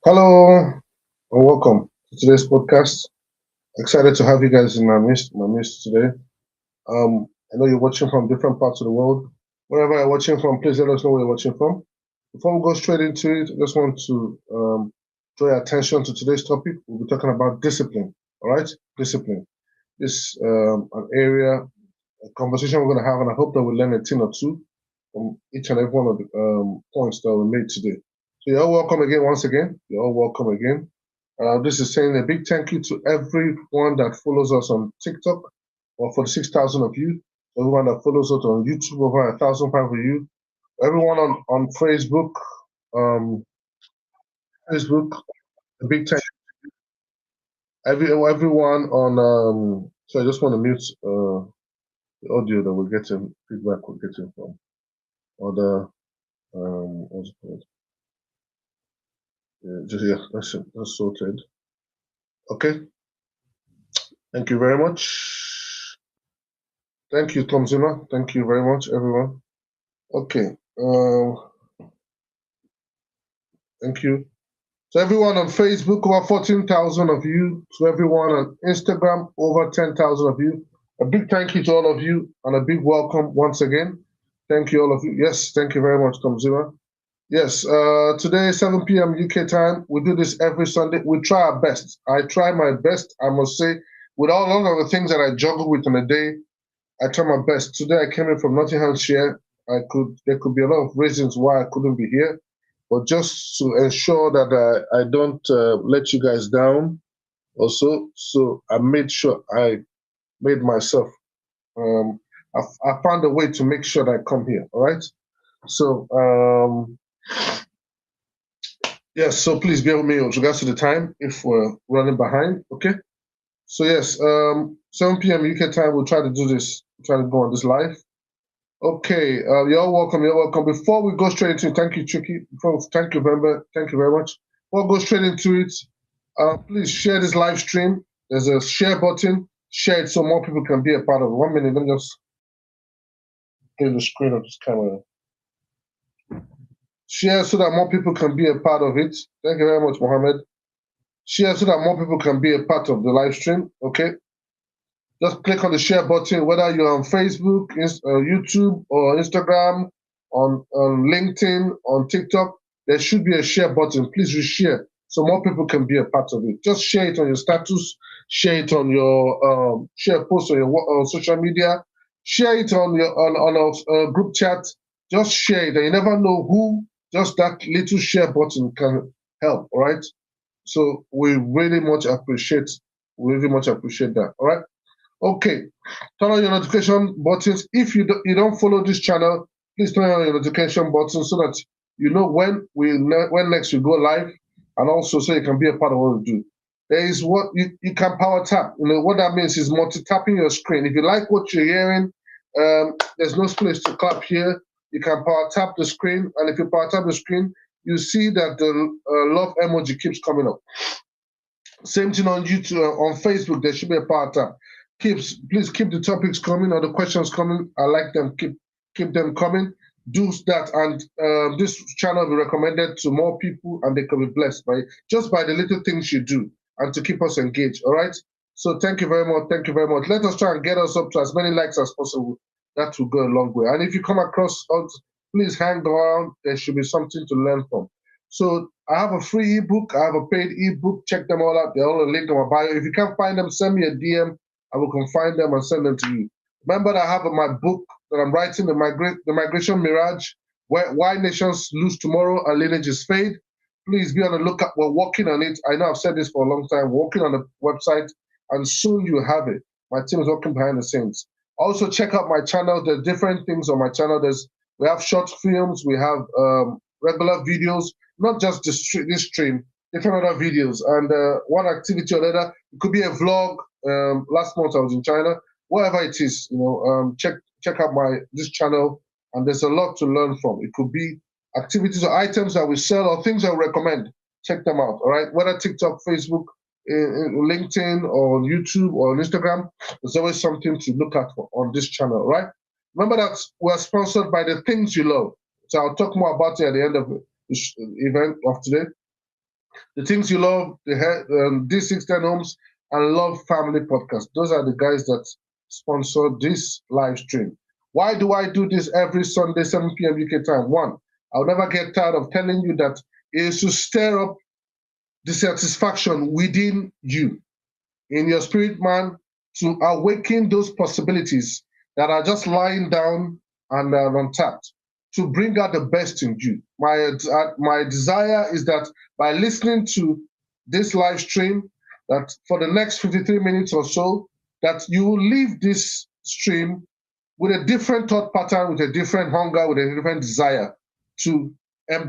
Hello and welcome to today's podcast. Excited to have you guys in my midst today. I know you're watching from different parts of the world. Wherever you're watching from, please let us know where you're watching from. Before we go straight into it, I just want to draw your attention to today's topic. We'll be talking about discipline. All right, discipline. This an area, a conversation we're going to have, and I hope that we learn a thing or two from each and every one of the points that we made today. So you're all welcome again, once again. You're all welcome again. This is saying a big thank you to everyone that follows us on TikTok, or for the 6,000 of you, everyone that follows us on YouTube, over 1,005 of you, everyone on Facebook, um, a big thank everyone on. So I just want to mute the audio that we're getting feedback we're getting from other what's it called? Yeah, that's sorted. Okay, thank you very much. Thank you, Tom Zimmer. Thank you very much, everyone. Okay, thank you. So everyone on Facebook, over 14,000 of you. To everyone on Instagram, over 10,000 of you. A big thank you to all of you and a big welcome once again. Thank you all of you. Yes, thank you very much, Tom Zimmer. Yes, today 7 p.m. UK time. We do this every Sunday. We try our best. I try my best, I must say, with all of the things that I juggle with in a day. I try my best. Today I came in from Nottinghamshire. There could be a lot of reasons why I couldn't be here, but just to ensure that I don't let you guys down, also, so I made sure I made myself. Um, I found a way to make sure that I come here. All right. So yes. So please bear with me with regards to the time if we're running behind. Okay. So yes, 7 p.m. UK time. We'll try to do this. Try to go on this live. Okay, you're all welcome. You're welcome. Before we go straight into it, thank you, Tricky. Thank you, Member. Thank you very much. Before we go straight into it, please share this live stream. There's a share button. Share it so more people can be a part of it. 1 minute. Let me just get the screen of this camera. Share so that more people can be a part of it. Thank you very much, Mohammed. Share so that more people can be a part of the live stream. Okay. Just click on the share button, whether you're on Facebook, YouTube, or Instagram, on LinkedIn, on TikTok. There should be a share button. Please reshare so more people can be a part of it. Just share it on your status, share it on your share post on your social media, share it on your on a group chat. Just share it, and you never know who just that little share button can help. All right. So we really much appreciate that. All right. Okay, turn on your notification buttons. If you don't follow this channel, please turn on your notification button so that you know when next we go live, and also so you can be a part of what we do. There is what you can power tap. You know what that means is multi-tapping your screen. If you like what you're hearing, there's no place to clap here. You can power tap the screen, and if you power tap the screen, you see that the love emoji keeps coming up. Same thing on YouTube, on Facebook. There should be a power tap. Please keep the topics coming or the questions coming. I like them. Keep them coming. Do that, and this channel will be recommended to more people, and they can be blessed by the little things you do, and to keep us engaged. All right. So thank you very much. Thank you very much. Let us try and get us up to as many likes as possible. That will go a long way. And if you come across us, please hang around. There should be something to learn from. So I have a free ebook. I have a paid ebook. Check them all out. They're all linked in my bio. If you can't find them, send me a DM. I will confine them and send them to you. Remember that I have my book that I'm writing, the Migration Mirage, Why Nations Lose Tomorrow and Lineages Fade. Please be on the lookout. We're working on it. I know I've said this for a long time. We're working on the website, and soon you have it. My team is working behind the scenes. Also, check out my channel. There's different things on my channel. We have short films. We have regular videos, not just this stream, different other videos. And one activity or another, it could be a vlog. Last month I was in China. Whatever it is, check out this channel, and there's a lot to learn from. It could be activities or items that we sell or things I recommend. Check them out. All right, whether TikTok, Facebook, LinkedIn, or YouTube, or on Instagram, there's always something to look at on this channel. Right? Remember that we're sponsored by the things you love. So I'll talk more about it at the end of the event of today. The Things You Love, D610 Homes, and Love Family Podcast. Those are the guys that sponsor this live stream. Why do I do this every Sunday, 7 p.m. UK time? One, I'll never get tired of telling you that it is to stir up the satisfaction within you, in your spirit, man, to awaken those possibilities that are just lying down and untapped, to bring out the best in you. My desire is that by listening to this live stream, that for the next 53 minutes or so, that you will leave this stream with a different thought pattern, with a different hunger, with a different desire to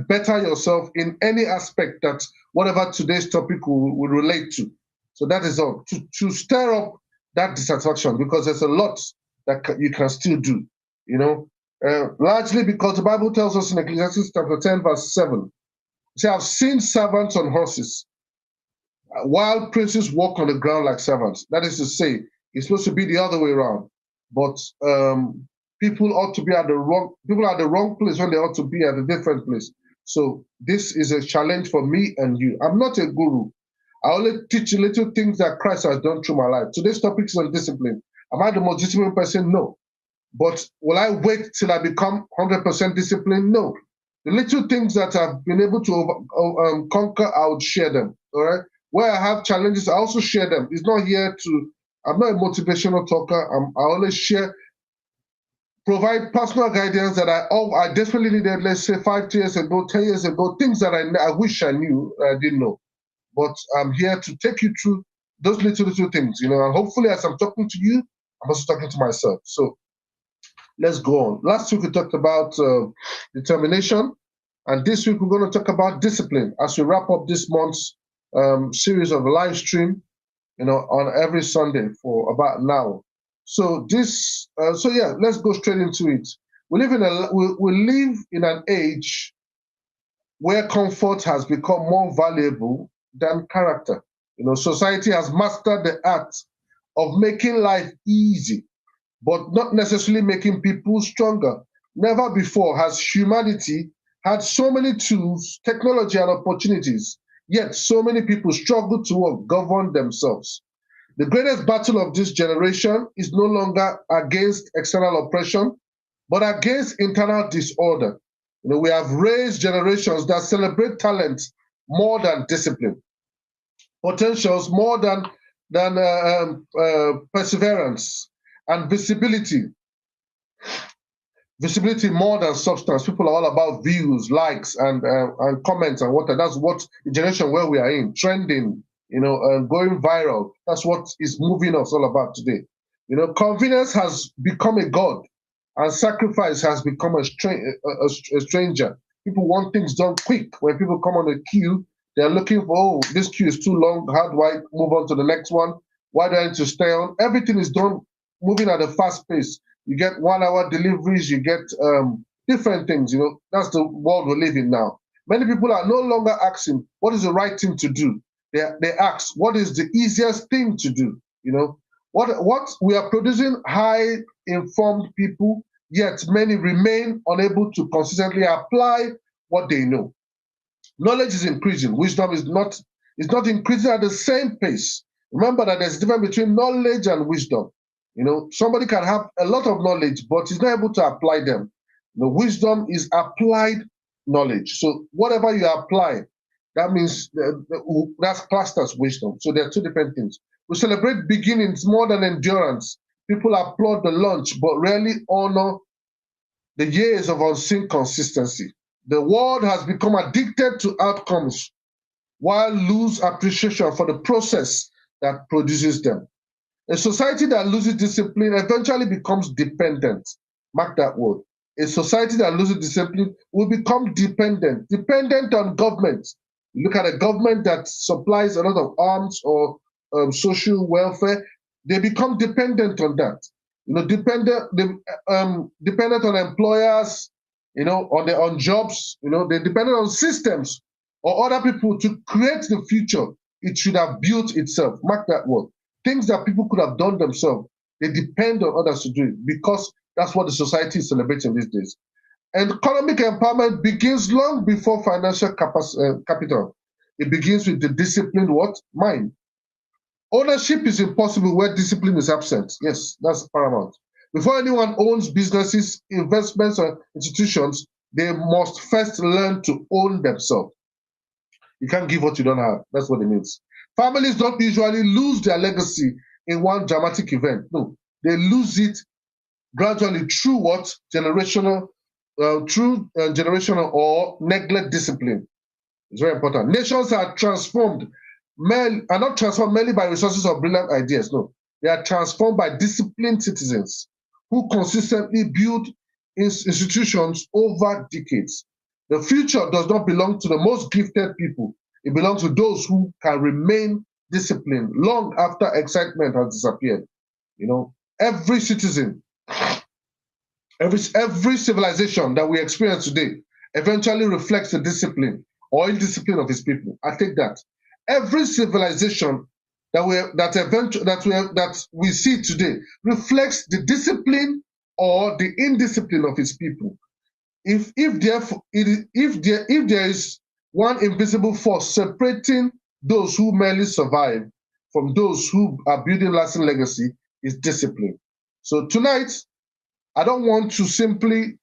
better yourself in any aspect that whatever today's topic will relate to. So that is all. To stir up that dissatisfaction, because there's a lot that you can still do, largely because the Bible tells us in Ecclesiastes chapter 10, verse 7, it says, I've seen servants on horses, while princes walk on the ground like servants. That is to say, it's supposed to be the other way around. But people ought to be at the wrong place when they ought to be at a different place. So this is a challenge for me and you. I'm not a guru. I only teach little things that Christ has done through my life. Today's topic is on discipline. Am I the most disciplined person? No. But will I wait till I become 100% disciplined? No. The little things that I've been able to conquer, I would share them. All right. Where I have challenges, I also share them. It's not here to. I'm not a motivational talker. I always share, provide personal guidance that I desperately needed. Let's say 5 years ago, 10 years ago, things that I wish I knew, I didn't know. But I'm here to take you through those little things, and hopefully as I'm talking to you, I'm also talking to myself. So let's go on. Last week we talked about determination, and this week we're going to talk about discipline as we wrap up this month's series of live stream, on every Sunday for about an hour. So let's go straight into it. We live in an age where comfort has become more valuable than character. Society has mastered the art of making life easy, but not necessarily making people stronger. Never before has humanity had so many tools, technology, and opportunities, yet so many people struggle to govern themselves. The greatest battle of this generation is no longer against external oppression, but against internal disorder. We have raised generations that celebrate talent more than discipline, potentials more than perseverance, and visibility more than substance. People are all about views, likes, and comments and whatnot. That's what the generation where we are in, trending, going viral. That's what is moving us all about today. Convenience has become a god, and sacrifice has become a stranger. People want things done quick. When people come on a queue, they're looking for, this queue is too long. How do I move on to the next one? Why do I need to stay on? Everything is done moving at a fast pace. You get 1 hour deliveries, you get different things. That's the world we live in now. Many people are no longer asking, what is the right thing to do? They ask, what is the easiest thing to do? What we are producing high informed people, yet many remain unable to consistently apply what they know. Knowledge is increasing. Wisdom is not increasing at the same pace. Remember that there's a difference between knowledge and wisdom. Somebody can have a lot of knowledge, but is not able to apply them. Wisdom is applied knowledge. So whatever you apply, that means that's classed as wisdom. So there are two different things. We celebrate beginnings more than endurance. People applaud the launch, but rarely honor the years of unseen consistency. The world has become addicted to outcomes while lose appreciation for the process that produces them. A society that loses discipline eventually becomes dependent. Mark that word. A society that loses discipline will become dependent on government. You look at a government that supplies a lot of arms or social welfare, they become dependent on that. Dependent on employers, on jobs, they're dependent on systems or other people to create the future it should have built itself. Mark that word. Things that people could have done themselves, they depend on others to do it because that's what the society is celebrating these days. And economic empowerment begins long before financial capital. It begins with the disciplined what? Mind. Ownership is impossible where discipline is absent. Yes, that's paramount. Before anyone owns businesses, investments, or institutions, they must first learn to own themselves. You can't give what you don't have. That's what it means. Families don't usually lose their legacy in one dramatic event. No, they lose it gradually through what? Generational or neglect discipline. It's very important. Nations are not transformed merely by resources or brilliant ideas. No, they are transformed by disciplined citizens who consistently build institutions over decades. The future does not belong to the most gifted people. It belongs to those who can remain disciplined long after excitement has disappeared. You know, every citizen, every civilization that we experience today eventually reflects the discipline or indiscipline of its people. I take that. Every civilization that we see today reflects the discipline or the indiscipline of its people. If there is one invisible force separating those who merely survive from those who are building lasting legacy, is discipline. So tonight, I don't want to simply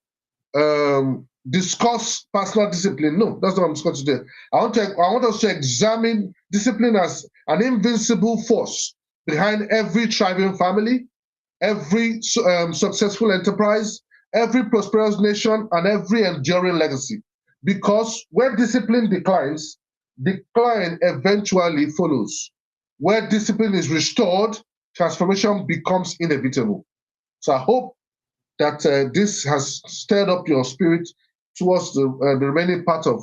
discuss personal discipline. No, that's not what I'm discussing today. I want us to examine discipline as an invincible force behind every thriving family, every successful enterprise, every prosperous nation, and every enduring legacy. Because where discipline declines, decline eventually follows. Where discipline is restored, transformation becomes inevitable. So I hope that this has stirred up your spirit towards the remaining part of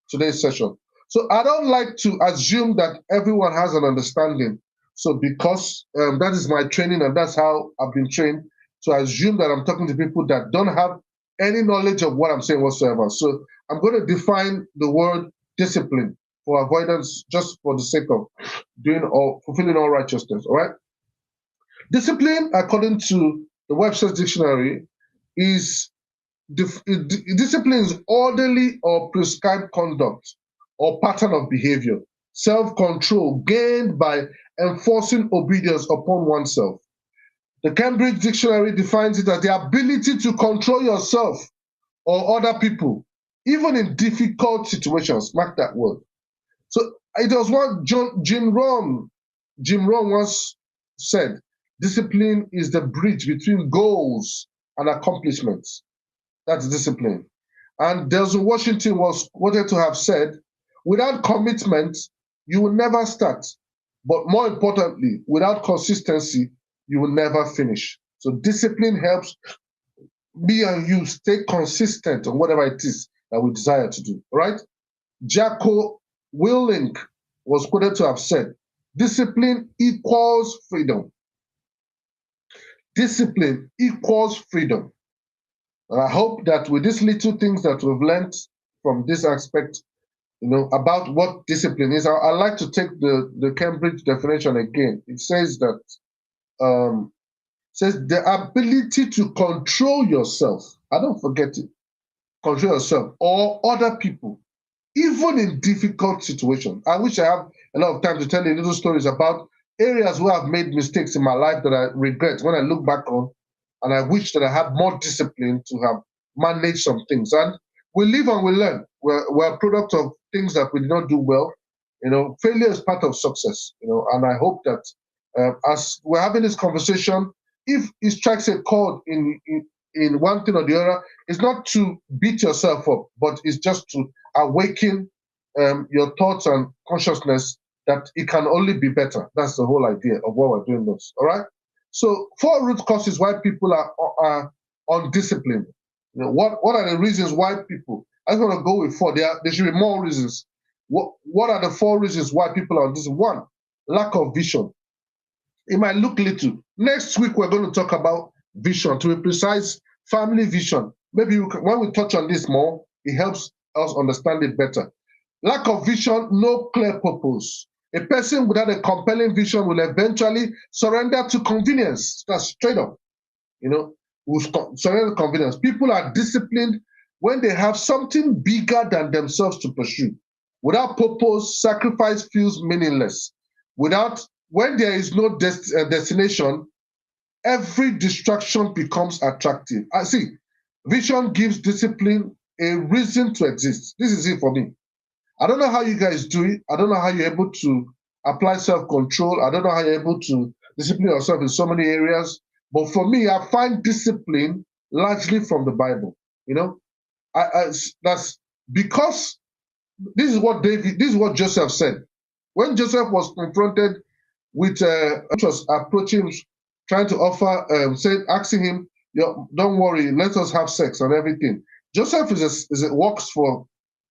today's session. So I don't like to assume that everyone has an understanding. So because that is my training and that's how I've been trained, to assume that I'm talking to people that don't have any knowledge of what I'm saying whatsoever. So I'm going to define the word discipline for avoidance, just for the sake of fulfilling all righteousness. All right. Discipline, according to the Webster's dictionary, is discipline is orderly or prescribed conduct or pattern of behavior, self-control gained by enforcing obedience upon oneself. The Cambridge Dictionary defines it as the ability to control yourself or other people, even in difficult situations. Mark that word. So it was what Jim Rohn once said. Discipline is the bridge between goals and accomplishments. That's discipline. And Denzel Washington was quoted to have said, without commitment, you will never start. But more importantly, without consistency, you will never finish. So discipline helps me and you stay consistent on whatever it is that we desire to do. All right? Jacko Willink was quoted to have said, discipline equals freedom. Discipline equals freedom. And I hope that with these little things that we've learned from this aspect, about what discipline is, I like to take the Cambridge definition again. It says that the ability to control yourself. I don't forget it. Control yourself or other people, even in difficult situations. I wish I have a lot of time to tell you little stories about areas where I've made mistakes in my life that I regret when I look back on, and I wish that I had more discipline to have managed some things. And we live and we learn. We're a product of things that we did not do well. Failure is part of success. And I hope that as we're having this conversation, if it strikes a chord in one thing or the other, it's not to beat yourself up, but it's just to awaken your thoughts and consciousness that it can only be better. That's the whole idea of what we're doing this. All right. So 4 root causes why people are undisciplined. What are the reasons why people? I'm going to go with 4. There should be more reasons. What are the 4 reasons why people are undisciplined? 1, lack of vision. It might look little. Next week we're going to talk about vision. To be precise, family vision. Maybe when we touch on this more, it helps us understand it better. Lack of vision, no clear purpose. A person without a compelling vision will eventually surrender to convenience. That's straight up. Will surrender to convenience. People are disciplined when they have something bigger than themselves to pursue. Without purpose, sacrifice feels meaningless. When there is no destination, every distraction becomes attractive. I see. Vision gives discipline a reason to exist. This is it for me. I don't know how you guys do it. I don't know how you're able to apply self-control. I don't know how you're able to discipline yourself in so many areas. But for me, I find discipline largely from the Bible. You know, that's because this is what Joseph said. When Joseph was confronted with which was approaching, trying to offer, asking him, "Don't worry, let us have sex and everything." Joseph works for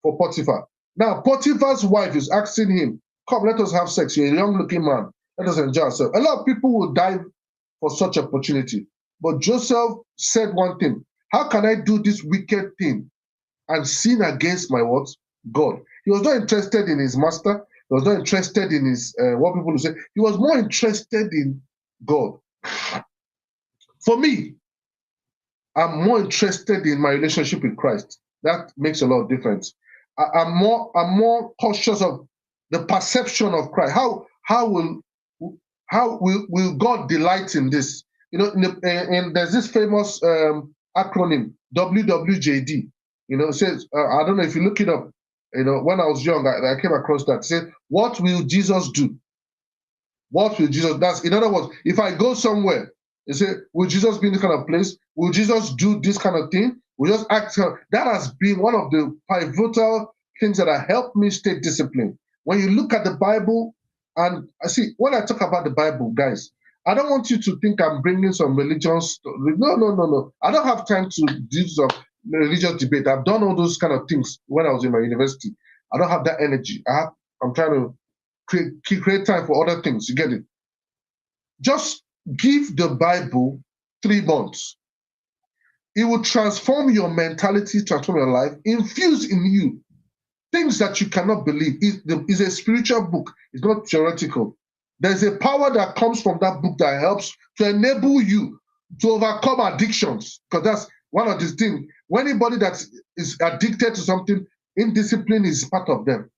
Potiphar. Now Potiphar's wife is asking him, "Come, let us have sex. You're a young-looking man. Let us enjoy ourselves." A lot of people will die for such opportunity, but Joseph said one thing: "How can I do this wicked thing and sin against my what? God?" He was not interested in his master. He was not interested in his what people will say. He was more interested in God. For me, I'm more interested in my relationship with Christ. That makes a lot of difference. I'm more cautious of the perception of Christ. How will God delight in this? You know, and there's this famous acronym WWJD. You know, it says I don't know if you look it up. You know, when I was young, I came across that. It said, "What will Jesus do? What will Jesus?" That's, in other words, if I go somewhere, you say, "Will Jesus be in this kind of place? Will Jesus do this kind of thing? Will just act?" That has been one of the pivotal things that have helped me stay disciplined. When you look at the Bible, and I see when I talk about the Bible, guys, I don't want you to think I'm bringing some religious. No. I don't have time to do some religious debate. I've done all those kind of things when I was in my university. I don't have that energy. I'm trying to create time for other things. You get it? Just give the Bible 3 months. It will transform your mentality, transform your life, infuse in you things that you cannot believe. It's a spiritual book. It's not theoretical. There's a power that comes from that book that helps to enable you to overcome addictions. Because that's one of these things. When anybody that is addicted to something, indiscipline is part of them.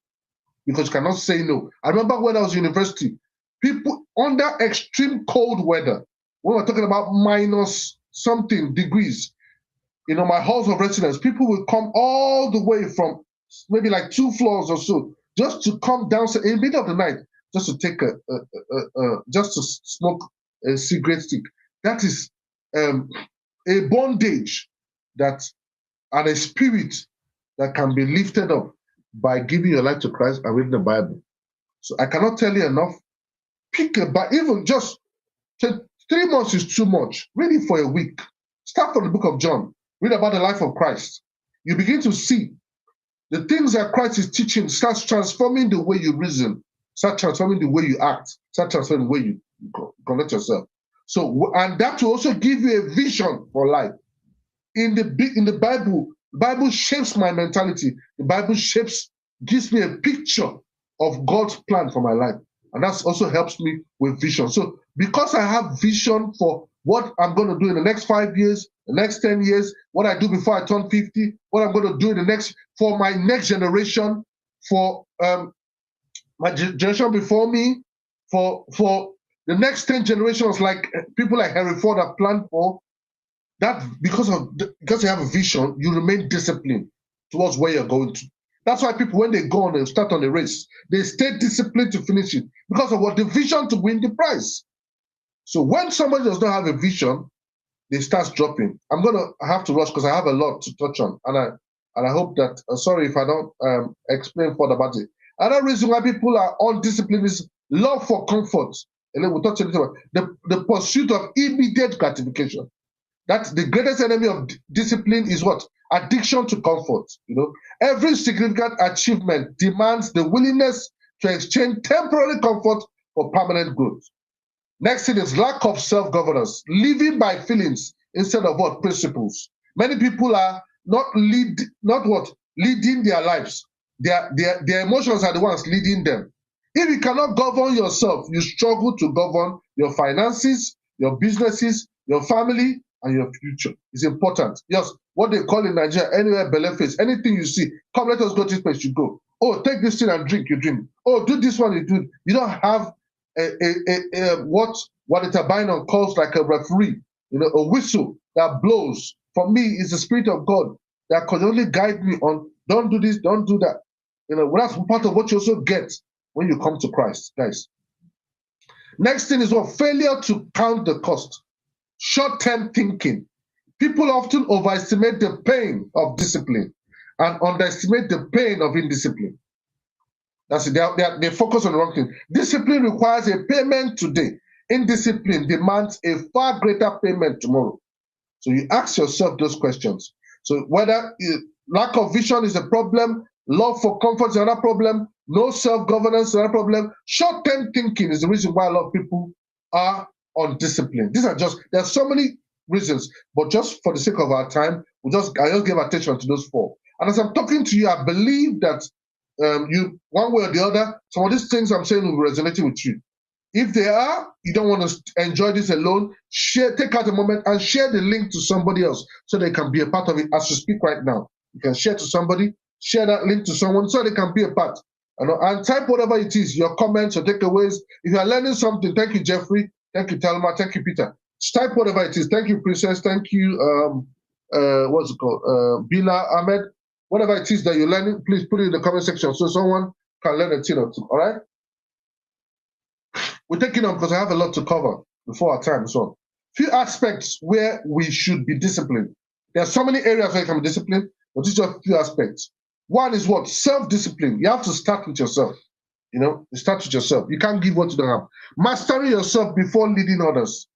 Because you cannot say no. I remember when I was in university, people under extreme cold weather, when we're talking about minus something degrees, you know, my halls of residence, people will come all the way from maybe like 2 floors or so, just to come down in the middle of the night, just to take just to smoke a cigarette stick. That is a bondage and a spirit that can be lifted up by giving your life to Christ and reading the Bible. So I cannot tell you enough. Pick a Bible, even just 3 months is too much. Read it for a week. Start from the book of John. Read about the life of Christ. You begin to see the things that Christ is teaching starts transforming the way you reason, start transforming the way you act, start transforming the way you conduct yourself. So, and that will also give you a vision for life. In the Bible, the Bible shapes my mentality. The Bible gives me a picture of God's plan for my life. And that also helps me with vision. So because I have vision for what I'm going to do in the next 5 years, the next 10 years, what I do before I turn 50, what I'm going to do for my next generation, for my generation before me, for the next 10 generations, like people like Henry Ford have planned for, that because you have a vision, you remain disciplined towards where you're going to. That's why people, when they go on and start on a race, they stay disciplined to finish it because of what the vision to win the prize. So when somebody does not have a vision, they start dropping. I'm gonna have to rush because I have a lot to touch on, and I hope that. Sorry if I don't explain further about it. Another reason why people are undisciplined is love for comfort, and then we'll touch a little about the pursuit of immediate gratification. That's the greatest enemy of discipline is what? Addiction to comfort. You know, every significant achievement demands the willingness to exchange temporary comfort for permanent growth. Next thing is lack of self-governance, living by feelings instead of what? Principles. Many people are not leading their lives. Their emotions are the ones leading them. If you cannot govern yourself, you struggle to govern your finances, your businesses, your family, and your future. It's important. Yes, what they call in Nigeria, anywhere belle face, anything you see, come, let us go to this place, you go. Oh, take this thing and drink, you drink. Oh, do this one, you do. You don't have what the Bible calls like a referee, a whistle that blows. For me, it's the Spirit of God that can only guide me on, don't do this, don't do that. That's part of what you also get when you come to Christ, guys. Next thing is what? Failure to count the cost. Short-term thinking. People often overestimate the pain of discipline and underestimate the pain of indiscipline. That's it. They focus on the wrong thing. Discipline requires a payment today. Indiscipline demands a far greater payment tomorrow. So you ask yourself those questions. So whether lack of vision is a problem, love for comfort is another problem, no self-governance is another problem, short-term thinking is the reason why a lot of people are undisciplined. There are so many reasons, but just for the sake of our time, I just give attention to those four. And as I'm talking to you, I believe that you, one way or the other, some of these things I'm saying will be resonating with you. If they are, you don't want to enjoy this alone, take out a moment and share the link to somebody else so they can be a part of it as you speak right now. You can share to somebody, share that link to someone so they can be a part. And type whatever it is, your comments or takeaways. If you are learning something, thank you, Jeffrey. Thank you, Telma. Thank you, Peter. Just type whatever it is. Thank you, Princess. Thank you, what's it called? Bila Ahmed. Whatever it is that you're learning, please put it in the comment section so someone can learn a thing or two. All right? We're taking on because I have a lot to cover before our time. So, few aspects where we should be disciplined. There are so many areas where you can be disciplined, but these are a few aspects. One is what? Self-discipline. You have to start with yourself. You start with yourself. You can't give what you don't have. Mastering yourself before leading others.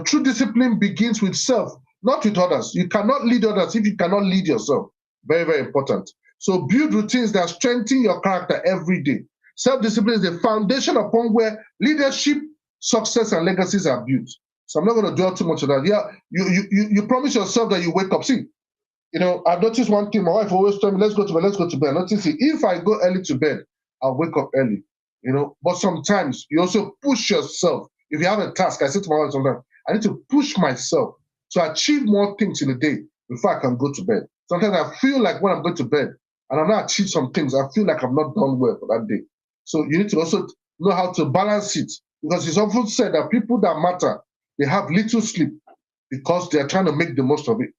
True discipline begins with self, not with others. You cannot lead others if you cannot lead yourself. Very, very important. So build routines that strengthen your character every day. Self-discipline is the foundation upon where leadership, success, and legacies are built. So I'm not going to dwell too much on that. Yeah, you promise yourself that you wake up. See, I've noticed one thing. My wife always told me, let's go to bed, let's go to bed. Notice it. If I go early to bed, I'll wake up early. But sometimes you also push yourself. If you have a task, I say to my wife sometimes, I need to push myself to achieve more things in a day before I can go to bed. Sometimes I feel like when I'm going to bed and I've not achieved some things, I feel like I've not done well for that day. So you need to also know how to balance it, because it's often said that people that matter, they have little sleep because they're trying to make the most of it.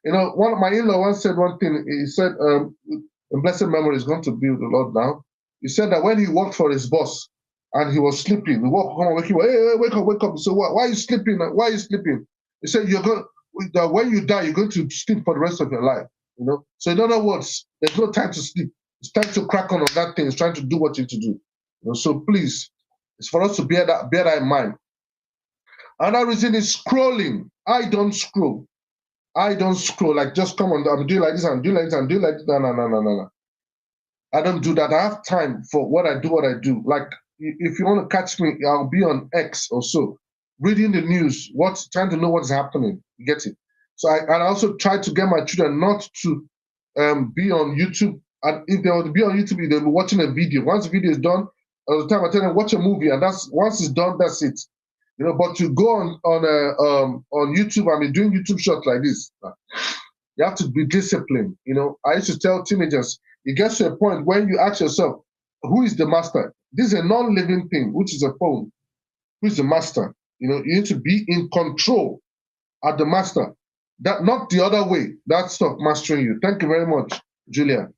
One of my in-law once said one thing. He said, in blessed memory is going to be with the Lord now. He said that when he worked for his boss and he was sleeping, the work come and wake him up. Hey, wake up, wake up. He said, why are you sleeping? Why are you sleeping? He said, when you die, you're going to sleep for the rest of your life. So in other words, there's no time to sleep. It's time to crack on that thing. It's trying to do what you need to do. So please, it's for us to bear that in mind. Another reason is scrolling. I don't scroll. Like, just come on, I'm doing like this, I'm doing like this, I'm doing like this. No. I don't do that. I have time for what I do. Like, if you want to catch me, I'll be on X or so, reading the news, trying to know what's happening. You get it? So I also try to get my children not to be on YouTube. And if they want to be on YouTube, they'll be watching a video. Once the video is done, all the time I tell them watch a movie, and once it's done, that's it. But to go on YouTube and be doing YouTube shots like this, you have to be disciplined. I used to tell teenagers, it gets to a point when you ask yourself, who is the master? This is a non-living thing, which is a phone. Who is the master? You need to be in control at the master. That, not the other way. That stuff mastering you. Thank you very much, Julia.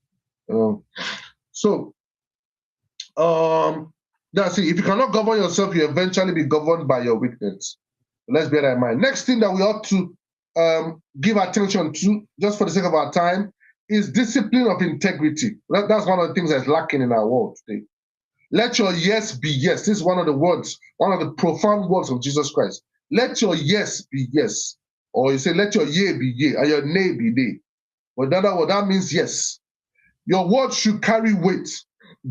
That's it. If you cannot govern yourself, you eventually be governed by your weakness. Let's bear that in mind. Next thing that we ought to give attention to, just for the sake of our time, is discipline of integrity. That's one of the things that's lacking in our world today. Let your yes be yes. This is one of the words, one of the profound words of Jesus Christ. Let your yes be yes. Or you say, let your yea be yea, and your nay be nay. But that means yes. Your words should carry weight.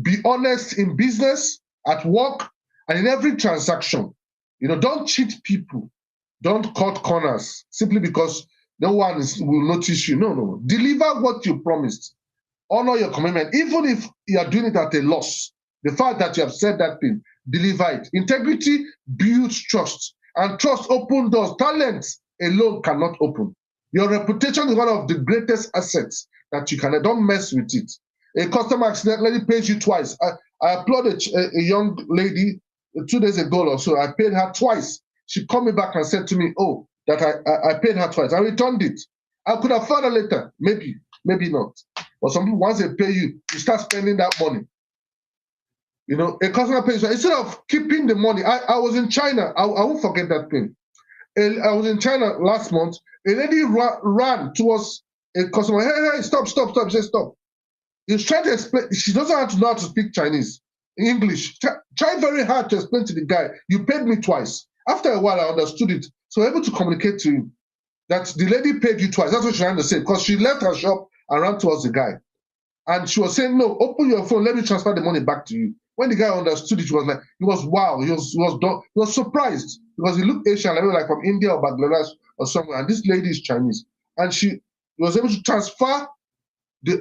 Be honest in business, at work, and in every transaction. Don't cheat people. Don't cut corners simply because no one will notice you. No. Deliver what you promised. Honor your commitment. Even if you are doing it at a loss, the fact that you have said that thing, deliver it. Integrity builds trust, and trust opens doors. Talent alone cannot open. Your reputation is one of the greatest assets that you can. Don't mess with it. A customer accidentally pays you twice. I applaud a young lady 2 days ago or so. I paid her twice. She called me back and said to me, "Oh, that I paid her twice. I returned it. I could have found her later. Maybe not. But some people, once they pay you, you start spending that money. You know, a customer pays you. Instead of keeping the money, I was in China. I won't forget that thing. I was in China last month. A lady ran towards a customer. Hey, stop. She said, stop. He's trying to explain. She doesn't know how to speak Chinese, English. Try very hard to explain to the guy, you paid me twice. After a while, I understood it. So able to communicate to him that the lady paid you twice. That's what she's trying to say, because she left her shop and ran towards the guy. And she was saying, no, open your phone, let me transfer the money back to you. When the guy understood it, he was like, he was wow, he was surprised, because he looked Asian, like from India or Bangladesh or somewhere, and this lady is Chinese. And she was able to transfer the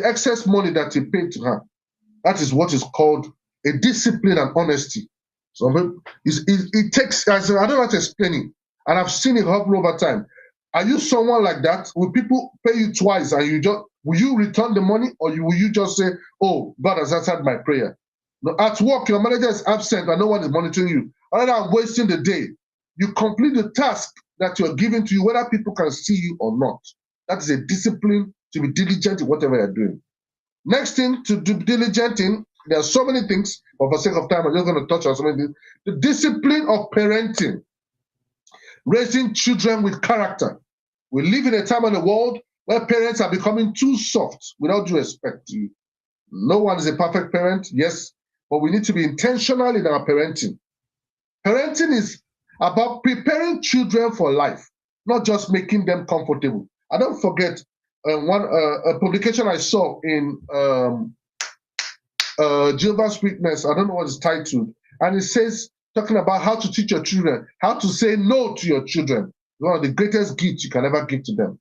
excess money that he paid to her. That is what is called a discipline and honesty. So it takes, I don't know how to explain it, and I've seen it happen over time. Are you someone like that? Will people pay you twice and will you return the money, or will you just say, oh, God has answered my prayer? No, at work, your manager is absent and no one is monitoring you. Rather than wasting the day, you complete the task that you're given to you, whether people can see you or not. That is a discipline to be diligent in whatever you're doing. Next thing to be diligent in, there are so many things, but for sake of time, I'm just going to touch on so many things. The discipline of parenting, raising children with character. We live in a time in the world where parents are becoming too soft, without due respect to you. No one is a perfect parent, yes, but we need to be intentional in our parenting. Parenting is about preparing children for life, not just making them comfortable. I don't forget a publication I saw in Jehovah's Witness. I don't know what it's titled, and it says, talking about how to teach your children, how to say no to your children. One of the greatest gifts you can ever give to them.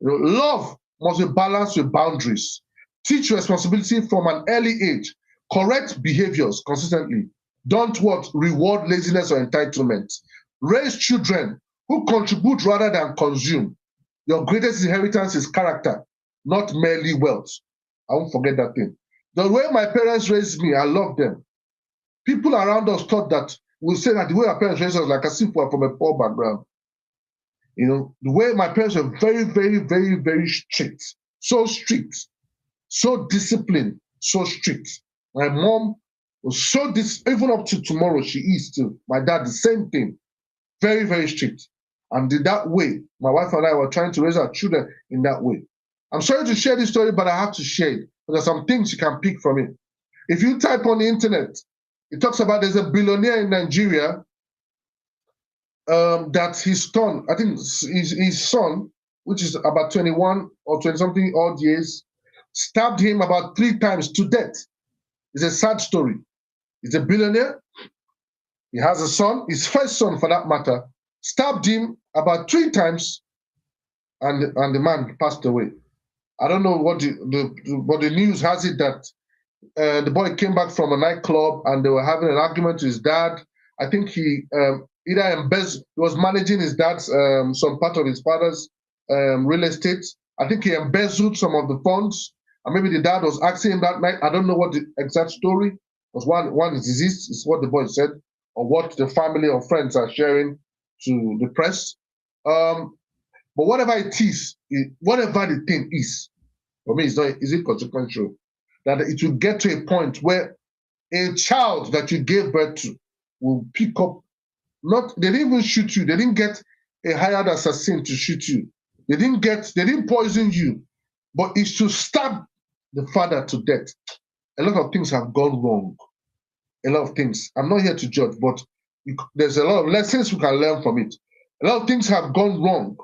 You know, love must be balanced with boundaries. Teach responsibility from an early age. Correct behaviors consistently. Don't reward laziness or entitlement. Raise children who contribute rather than consume. Your greatest inheritance is character, not merely wealth. I won't forget that thing. The way my parents raised me, I love them. People around us thought that, we'll say that the way our parents raised us, like as if we're from a poor background. You know, the way my parents were very, very, very, very strict. So strict, so disciplined, so strict. My mom was so even up to tomorrow, she is still. My dad, the same thing. Very, very strict. And in that way, my wife and I were trying to raise our children in that way. I'm sorry to share this story, but I have to share it. There are some things you can pick from it. If you type on the internet, it talks about there's a billionaire in Nigeria that his son, I think his son, which is about 21 or 20-something odd years, stabbed him about 3 times to death. It's a sad story. He's a billionaire. He has a son, his first son for that matter, stabbed him about 3 times, and the man passed away. I don't know what but the news has it that the boy came back from a nightclub and they were having an argument with his dad. I think he was managing his dad's some part of his father's real estate. I think he embezzled some of the funds, and maybe the dad was asking him that night. I don't know what the exact story was. One is disease, is what the boy said, or what the family or friends are sharing to the press. But whatever it is, whatever the thing is, for me, is it consequential? That it will get to a point where a child that you gave birth to will pick up, they didn't even shoot you, they didn't get a hired assassin to shoot you, they didn't poison you, but it's to stab the father to death. A lot of things have gone wrong. A lot of things. I'm not here to judge, but there's a lot of lessons we can learn from it. A lot of things have gone wrong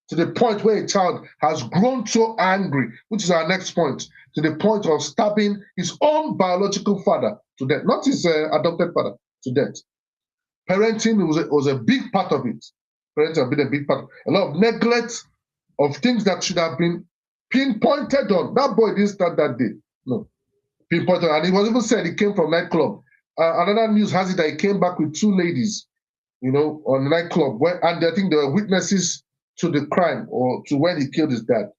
to the point where a child has grown so angry, which is our next point, to the point of stabbing his own biological father to death, not his adopted father, to death. Parenting was a big part of it. Parenting has been a big part. A lot of neglect of things that should have been pinpointed on. That boy didn't start that day. No. Pinpointed. And it was even said he came from nightclub. Another news has it that he came back with 2 ladies, you know, on the nightclub, and I think they were witnesses to the crime or to when he killed his dad.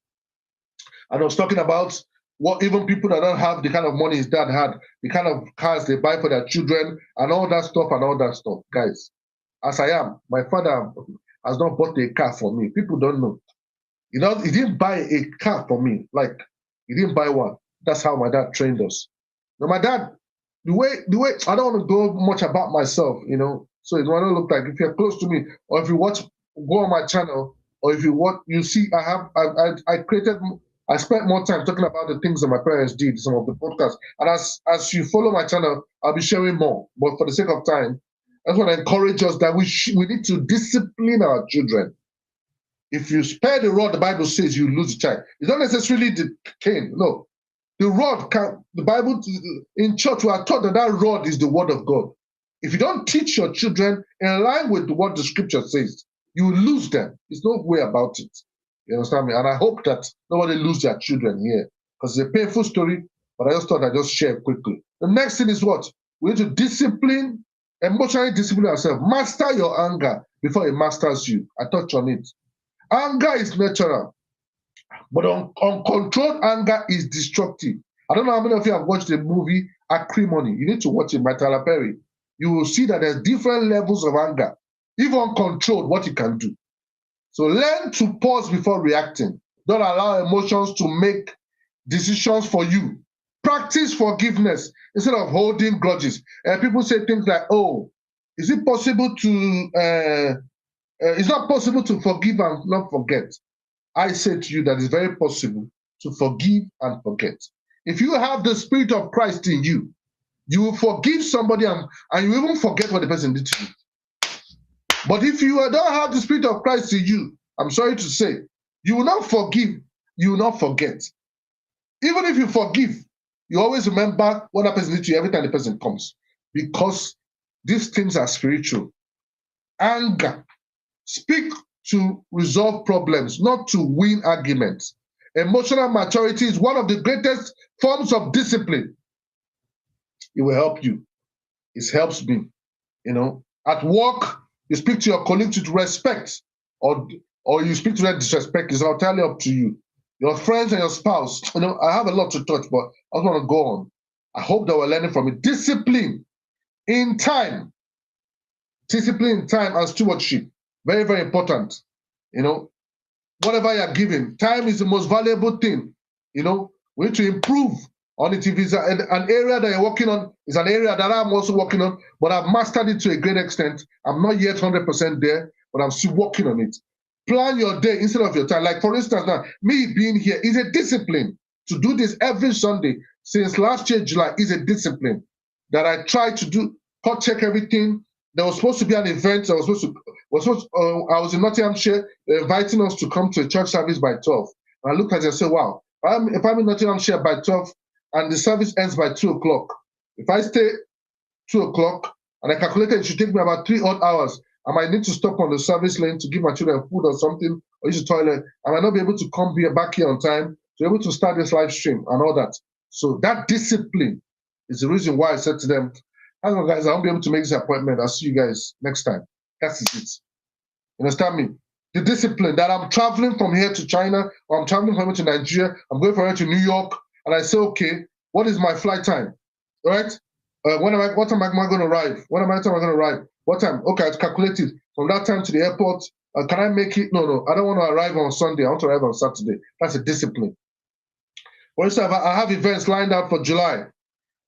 And I was talking about what even people that don't have the kind of money his dad had, the kind of cars they buy for their children, and all that stuff and all that stuff. Guys, as I am, my father has not bought a car for me. People don't know. He didn't buy a car for me. Like, he didn't buy one. That's how my dad trained us. Now, my dad, the way I don't want to go much about myself, So it might not look like if you're close to me, or if you watch, go on my channel, or if you watch, you see, I spent more time talking about the things that my parents did, some of the podcasts. And as you follow my channel, I'll be sharing more. But for the sake of time, I just want to encourage us that we need to discipline our children. If you spare the rod, the Bible says you lose the child. It's not necessarily the cane. No. The rod the Bible, in church, we are taught that rod is the word of God. If you don't teach your children in line with what the scripture says, you lose them. There's no way about it. You understand me? And I hope that nobody lose their children here, because it's a painful story, but I just thought I'd just share quickly. The next thing is what? We need to emotionally discipline ourselves. Master your anger before it masters you. I touched on it. Anger is natural, but uncontrolled anger is destructive. I don't know how many of you have watched the movie Acrimony. You need to watch it by Tyler Perry. You will see that there's different levels of anger. If uncontrolled, what you can do. So learn to pause before reacting. Don't allow emotions to make decisions for you. Practice forgiveness instead of holding grudges. People say things like, "Oh, is it possible to? It's not possible to forgive and not forget." I say to you that it's very possible to forgive and forget. If you have the Spirit of Christ in you, you will forgive somebody and you even forget what the person did to you. But if you don't have the Spirit of Christ in you, I'm sorry to say, you will not forgive, you will not forget. Even if you forgive, you always remember what that person did to you every time the person comes, because these things are spiritual. Anger. Speak to resolve problems, not to win arguments. Emotional maturity is one of the greatest forms of discipline. It will help you. It helps me. At work, you speak to your colleagues with respect, or you speak to them disrespect. It's entirely up to you. Your friends and your spouse. I have a lot to touch, but I just want to go on. I hope that we're learning from it. Discipline in time. Discipline in time and stewardship. Very, very important. Whatever you're given, time is the most valuable thing. We need to improve on it. If it's an area that you're working on, it's an area that I'm also working on, but I've mastered it to a great extent. I'm not yet 100% there, but I'm still working on it. Plan your day instead of your time. Like, for instance, now, me being here is a discipline. To do this every Sunday since last year, July, is a discipline that I try to do, check everything. There was supposed to be an event. I was in Nottinghamshire, inviting us to come to a church service by 12. And I looked at it and said, wow, if I'm in Nottinghamshire by 12 and the service ends by 2 o'clock, if I stay 2 o'clock and I calculated it should take me about 3 odd hours, I might need to stop on the service lane to give my children food or something, or use the toilet. I might not be able to come back here on time to be able to start this live stream and all that. So that discipline is the reason why I said to them, hang on, guys, I won't be able to make this appointment. I'll see you guys next time. That's it. You understand me? The discipline that I'm traveling from here to China, or I'm traveling from here to Nigeria, I'm going from here to New York, and I say, okay, what is my flight time? All right? What time am I going to arrive? What time am I going to arrive? What time? Okay, I calculate it. From that time to the airport, can I make it? No, I don't want to arrive on Sunday. I want to arrive on Saturday. That's a discipline. For instance, I have events lined out for July.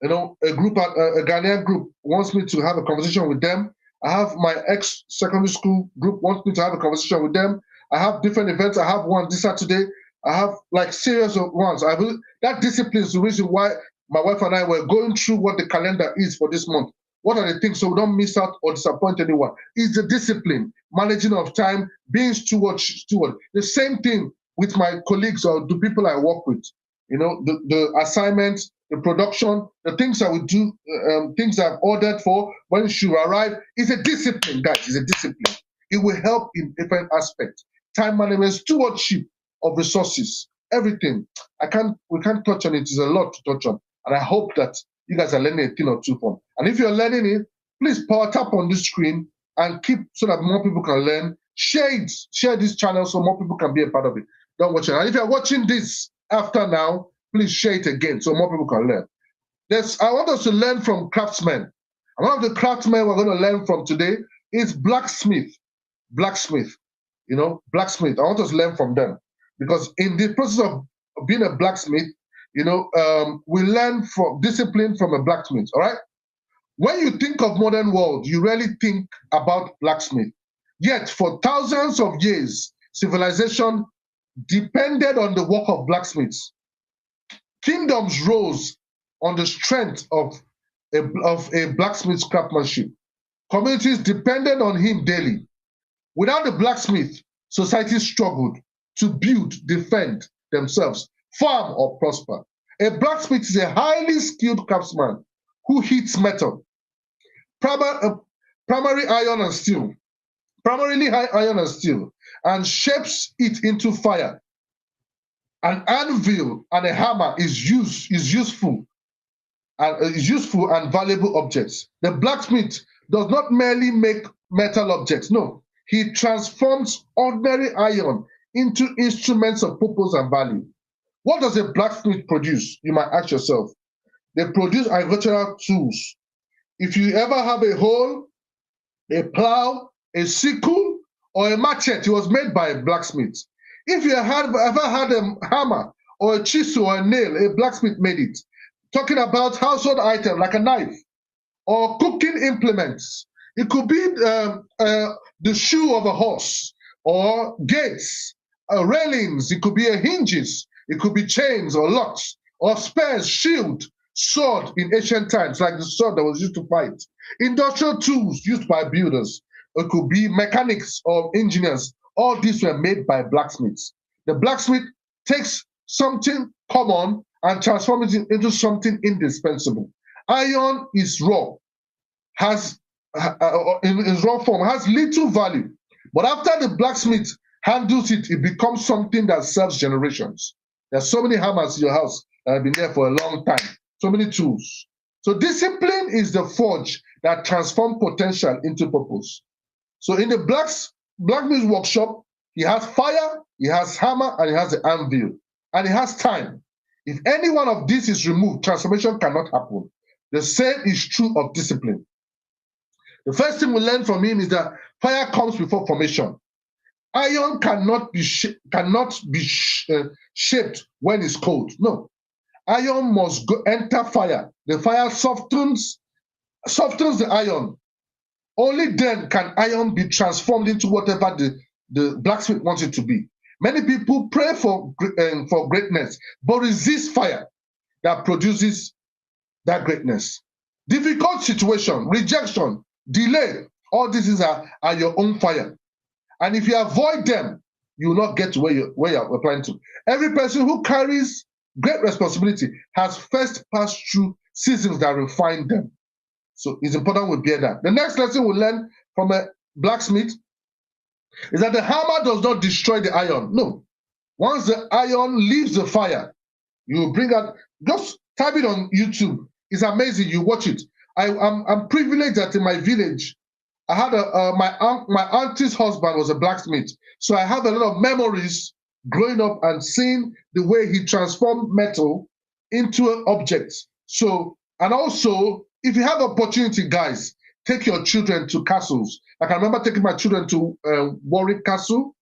A Ghanaian group wants me to have a conversation with them. I have my ex-secondary school group wants me to have a conversation with them. I have different events. I have one this Saturday. I have like series of ones. That discipline is the reason why my wife and I were going through what the calendar is for this month. What are the things so we don't miss out or disappoint anyone? It's the discipline, managing of time, being steward. The same thing with my colleagues or the people I work with. The assignments, the production, the things that we do, things I've ordered for when it should arrive, is a discipline, guys. It's a discipline. It will help in different aspects. Time management, stewardship of resources, everything. We can't touch on it. There's a lot to touch on. And I hope that you guys are learning a thing or two from. And if you're learning it, please power tap on this screen and keep so that more people can learn. Share this channel so more people can be a part of it. Don't watch it. And if you're watching this after now, please share it again so more people can learn. I want us to learn from craftsmen. And one of the craftsmen we're going to learn from today is blacksmith. Blacksmith, blacksmith. I want us to learn from them because in the process of being a blacksmith, we learn from discipline from a blacksmith. All right. When you think of modern world, you really think about blacksmith. Yet for thousands of years, civilization depended on the work of blacksmiths. Kingdoms rose on the strength of a blacksmith's craftsmanship. Communities depended on him daily. Without the blacksmith, society struggled to build, defend themselves, farm, or prosper. A blacksmith is a highly skilled craftsman who heats metal, primarily iron and steel, and shapes it into fire. An anvil and a hammer is useful and valuable objects. The blacksmith does not merely make metal objects. No, he transforms ordinary iron into instruments of purpose and value. What does a blacksmith produce? You might ask yourself. They produce agricultural tools. If you ever have a hoe, a plow, a sickle, or a machete, it was made by a blacksmith. If you ever had a hammer or a chisel or a nail, a blacksmith made it. Talking about household items like a knife or cooking implements. It could be the shoe of a horse or gates, railings. It could be hinges. It could be chains or locks or spears, shield, sword in ancient times, like the sword that was used to fight. Industrial tools used by builders. It could be mechanics or engineers. All these were made by blacksmiths. The blacksmith takes something common and transforms it into something indispensable. Iron is raw, in raw form, has little value. But after the blacksmith handles it, it becomes something that serves generations. There's so many hammers in your house that have been there for a long time, so many tools. So discipline is the forge that transforms potential into purpose. So in the blacksmith workshop, he has fire, he has hammer, and he has the anvil, and he has time. If any one of these is removed, transformation cannot happen. The same is true of discipline. The first thing we learn from him is that fire comes before formation. Iron cannot be shaped when it's cold. No, iron must enter fire. The fire softens the iron. Only then can iron be transformed into whatever the blacksmith wants it to be. Many people pray for greatness, but resist fire that produces that greatness. Difficult situation, rejection, delay, all these are your own fire. And if you avoid them, you will not get to where you're applying to. Every person who carries great responsibility has first passed through seasons that refine them. So it's important we bear that. The next lesson we learn from a blacksmith is that the hammer does not destroy the iron. No. Once the iron leaves the fire, you bring out, just type it on YouTube. It's amazing. You watch it. I'm privileged that in my village, I had my auntie's husband was a blacksmith. So I have a lot of memories growing up and seeing the way he transformed metal into an object. So, and also, if you have opportunity, guys, take your children to castles. Like I remember taking my children to Warwick Castle.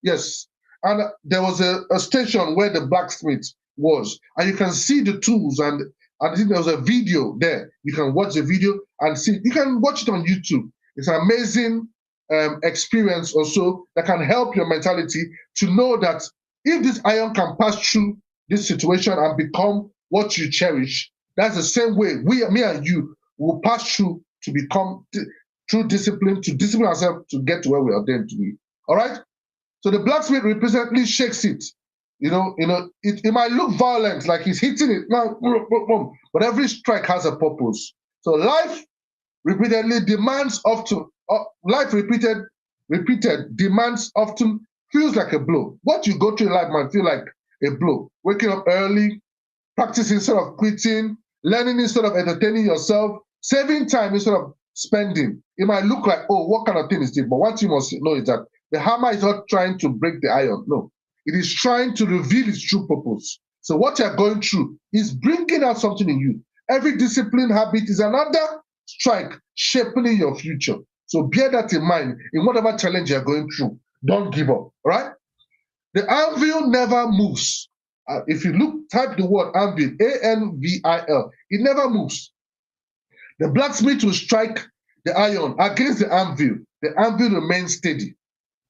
Yes. And there was a station where the blacksmith was. And you can see the tools. And I think there was a video there. You can watch the video and see. You can watch it on YouTube. It's an amazing experience also that can help your mentality to know that if this iron can pass through this situation and become what you cherish, that's the same way me and you will pass through to become through discipline, to discipline ourselves to get to where we are ordained to be. All right? So the blacksmith repeatedly shakes it. It might look violent, like he's hitting it, but every strike has a purpose. So life repeated demands often feels like a blow. What you go through in life might feel like a blow. Waking up early, practicing instead of quitting, learning instead of entertaining yourself, saving time instead of spending. It might look like, oh, what kind of thing is this? But what you must know is that the hammer is not trying to break the iron. No, it is trying to reveal its true purpose. So what you're going through is bringing out something in you. Every discipline habit is another strike shaping your future. So bear that in mind in whatever challenge you're going through. Don't give up, right? The anvil never moves. If you type the word anvil, A-N-V-I-L, it never moves. The blacksmith will strike the iron against the anvil remains steady.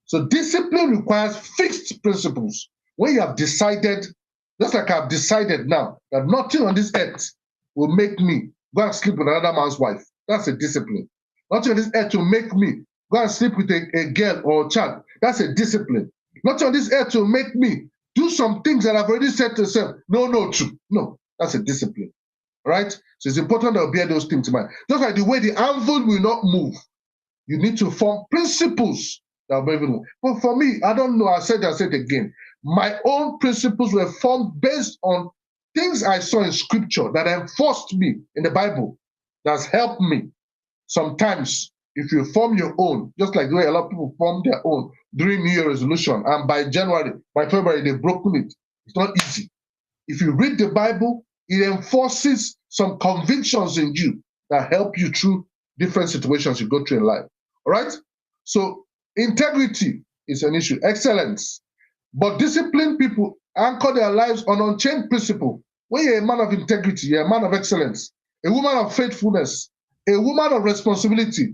So discipline requires fixed principles. When you have decided, just like I've decided now, that nothing on this earth will make me go and sleep with another man's wife. That's a discipline. Nothing on this earth will make me go and sleep with a girl or a child. That's a discipline. Nothing on this earth will make me do some things that I've already said to myself, no to. No, that's a discipline. Right? So it's important that we bear those things in mind. Just like the way the anvil will not move, you need to form principles that will even move. But for me, I don't know, I said again. My own principles were formed based on things I saw in scripture that enforced me in the Bible, that's helped me. Sometimes, if you form your own, just like the way a lot of people form their own during New Year resolution, and by February, they've broken it. It's not easy. If you read the Bible, it enforces some convictions in you that help you through different situations you go through in life. All right? So integrity is an issue, excellence. But disciplined people anchor their lives on unchanged principle. When you're a man of integrity, you're a man of excellence, a woman of faithfulness, a woman of responsibility.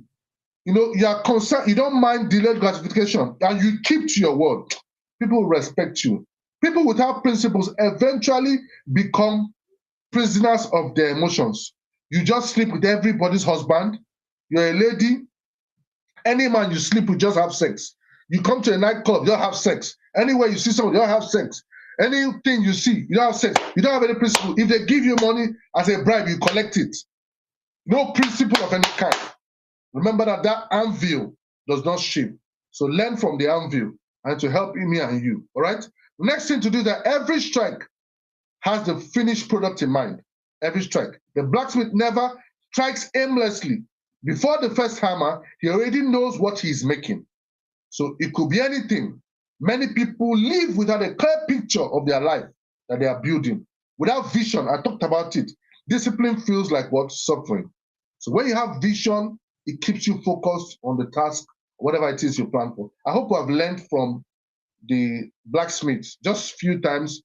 You are concerned, you don't mind delayed gratification, and you keep to your word. People will respect you. People without principles eventually become prisoners of their emotions. You just sleep with everybody's husband. You're a lady. Any man you sleep with, just have sex. You come to a nightclub, you don't have sex. Anywhere you see someone, you don't have sex. Anything you see, you don't have sex. You don't have any principle. If they give you money as a bribe, you collect it. No principle of any kind. Remember that anvil does not shift. So learn from the anvil and to help me and you. All right? The next thing to do is that every strike has the finished product in mind. Every strike. The blacksmith never strikes aimlessly. Before the first hammer, he already knows what he's making. So it could be anything. Many people live without a clear picture of their life that they are building. Without vision, I talked about it. Discipline feels like what? Suffering. So when you have vision, it keeps you focused on the task, whatever it is you plan for. I hope you have learned from the blacksmith just few things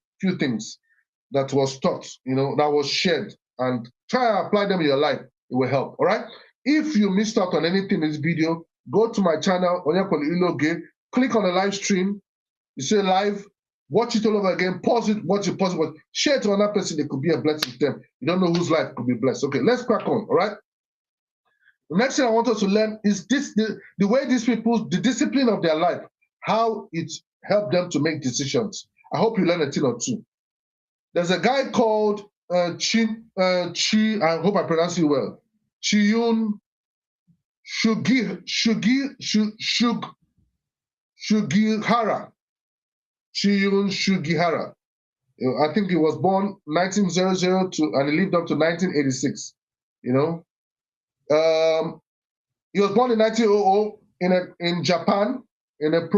that was taught, that was shared, and try and apply them in your life. It will help. All right. If you missed out on anything in this video, go to my channel, OnyekweluILOGE, click on the live stream. You say live, watch it all over again, pause it, watch it, share it to another person. It could be a blessing to them. You don't know whose life could be blessed. Okay, let's crack on. All right. The next thing I want us to learn is the way these people, the discipline of their life, how it helped them to make decisions. I hope you learn a thing or two. There's a guy called Chi, I hope I pronounce it well, Chiyun Shugihara. Chiyun Shugihara. I think he was born 1900 and he lived up to 1986. He was born in 1900 in Japan, in a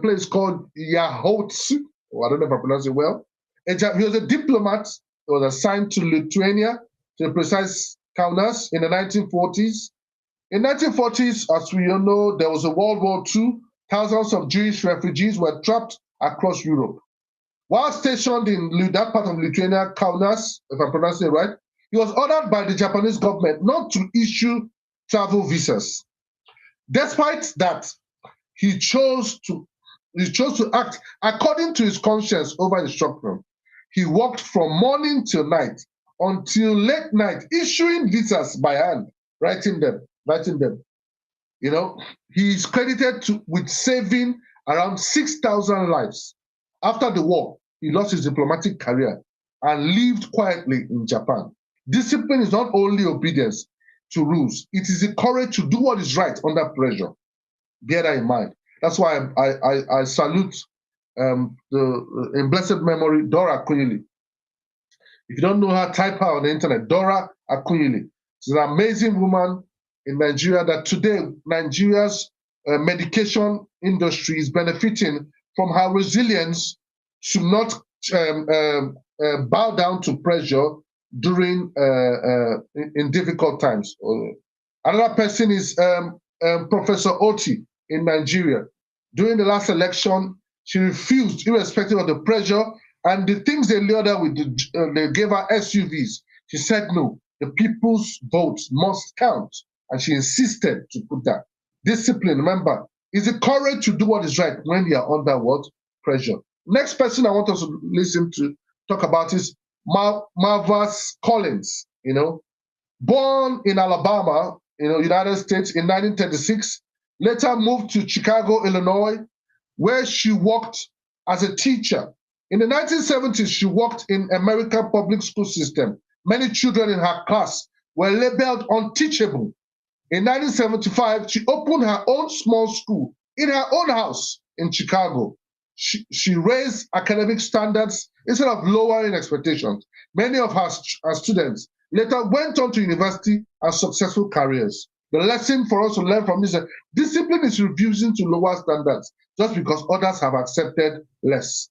place called Yahotsu. I don't know if I pronounce it well. He was a diplomat. He was assigned to Lithuania, to the precise Kaunas, in the 1940s. In the 1940s, as we all know, there was a World War II. Thousands of Jewish refugees were trapped across Europe. While stationed in that part of Lithuania, Kaunas, if I'm pronouncing it right, he was ordered by the Japanese government not to issue travel visas. Despite that, he chose to act according to his conscience over instruction. He worked from morning till night until late night, issuing visas by hand, writing them. He is credited with saving around 6,000 lives. After the war, he lost his diplomatic career and lived quietly in Japan. Discipline is not only obedience to rules, it is the courage to do what is right under pressure. Bear that in mind. That's why I salute in blessed memory, Dora Akunyili. If you don't know her, type her on the internet, Dora Akunyili. She's an amazing woman in Nigeria that today Nigeria's medication industry is benefiting from her resilience to not bow down to pressure during in difficult times. Another person is Professor Oti in Nigeria. During the last election, she refused, irrespective of the pressure and the things they lured her with. They gave her SUVs. She said no. The people's votes must count, and she insisted to put that. Discipline, remember, is the courage to do what is right when you are under what? Pressure. Next person I want us to listen to talk about is Marvas Collins, born in Alabama, United States in 1936, later moved to Chicago, Illinois, where she worked as a teacher. In the 1970s, she worked in American public school system. Many children in her class were labeled unteachable. In 1975, she opened her own small school in her own house in Chicago. She raised academic standards instead of lowering expectations. Many of her students later went on to university and successful careers. The lesson for us to learn from this is that discipline is refusing to lower standards just because others have accepted less.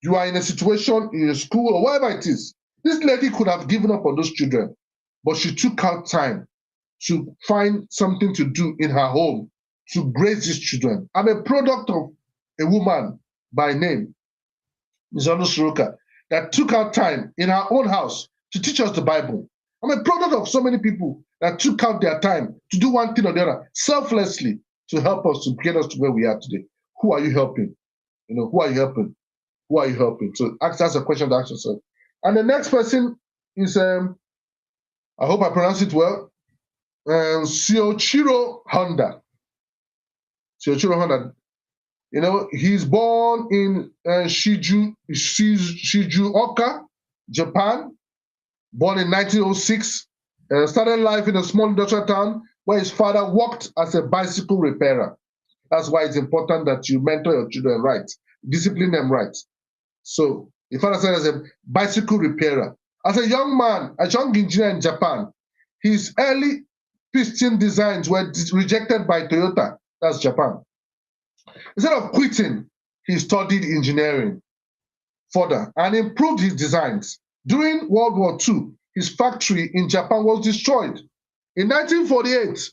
You are in a situation in a school or wherever it is. This lady could have given up on those children, but she took out time to find something to do in her home to grace these children. I'm a product of a woman by name, Ms. Suruka, that took out time in her own house to teach us the Bible. I'm a product of so many people that took out their time to do one thing or the other, selflessly, to help us, to get us to where we are today. Who are you helping? Who are you helping? Who are you helping? So that's a question to ask yourself. And the next person is, I hope I pronounce it well, Sioichiro Honda. Sioichiro Honda. He's born in Shizuoka, Japan, born in 1906, started life in a small industrial town where his father worked as a bicycle repairer. That's why it's important that you mentor your children right, discipline them right. So his father started as a bicycle repairer. As a young man, a young engineer in Japan, his early piston designs were rejected by Toyota, that's Japan. Instead of quitting, he studied engineering further and improved his designs. During World War II, his factory in Japan was destroyed. In 1948,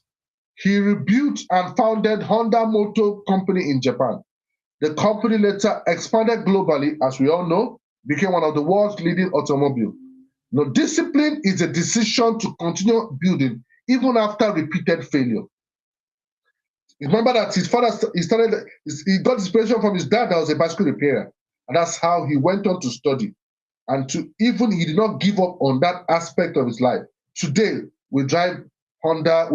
he rebuilt and founded Honda Motor Company in Japan. The company later expanded globally, as we all know, became one of the world's leading automobiles. Now, discipline is a decision to continue building even after repeated failure. Remember that his father, he got inspiration from his dad that was a bicycle repairer. And that's how he went on to study. And he did not give up on that aspect of his life. Today, we drive Honda.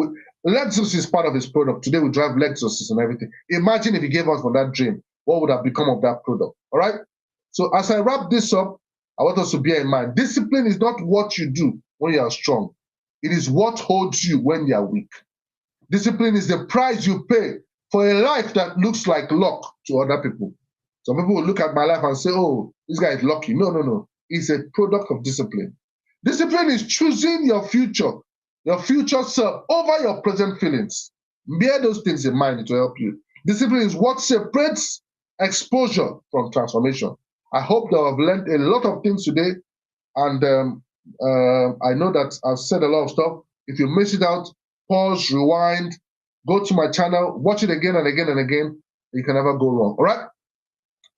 Lexus is part of his product. Today, we drive Lexuses and everything. Imagine if he gave us on that dream, what would have become of that product? All right? So as I wrap this up, I want us to bear in mind, discipline is not what you do when you are strong. It is what holds you when you are weak. Discipline is the price you pay for a life that looks like luck to other people. Some people will look at my life and say, oh, this guy is lucky. No, no, no. It's a product of discipline. Discipline is choosing your future self over your present feelings. Bear those things in mind to help you. Discipline is what separates exposure from transformation. I hope that I've learned a lot of things today. And I know that I've said a lot of stuff. If you miss it out, pause, rewind, go to my channel, watch it again and again and again. You can never go wrong. All right?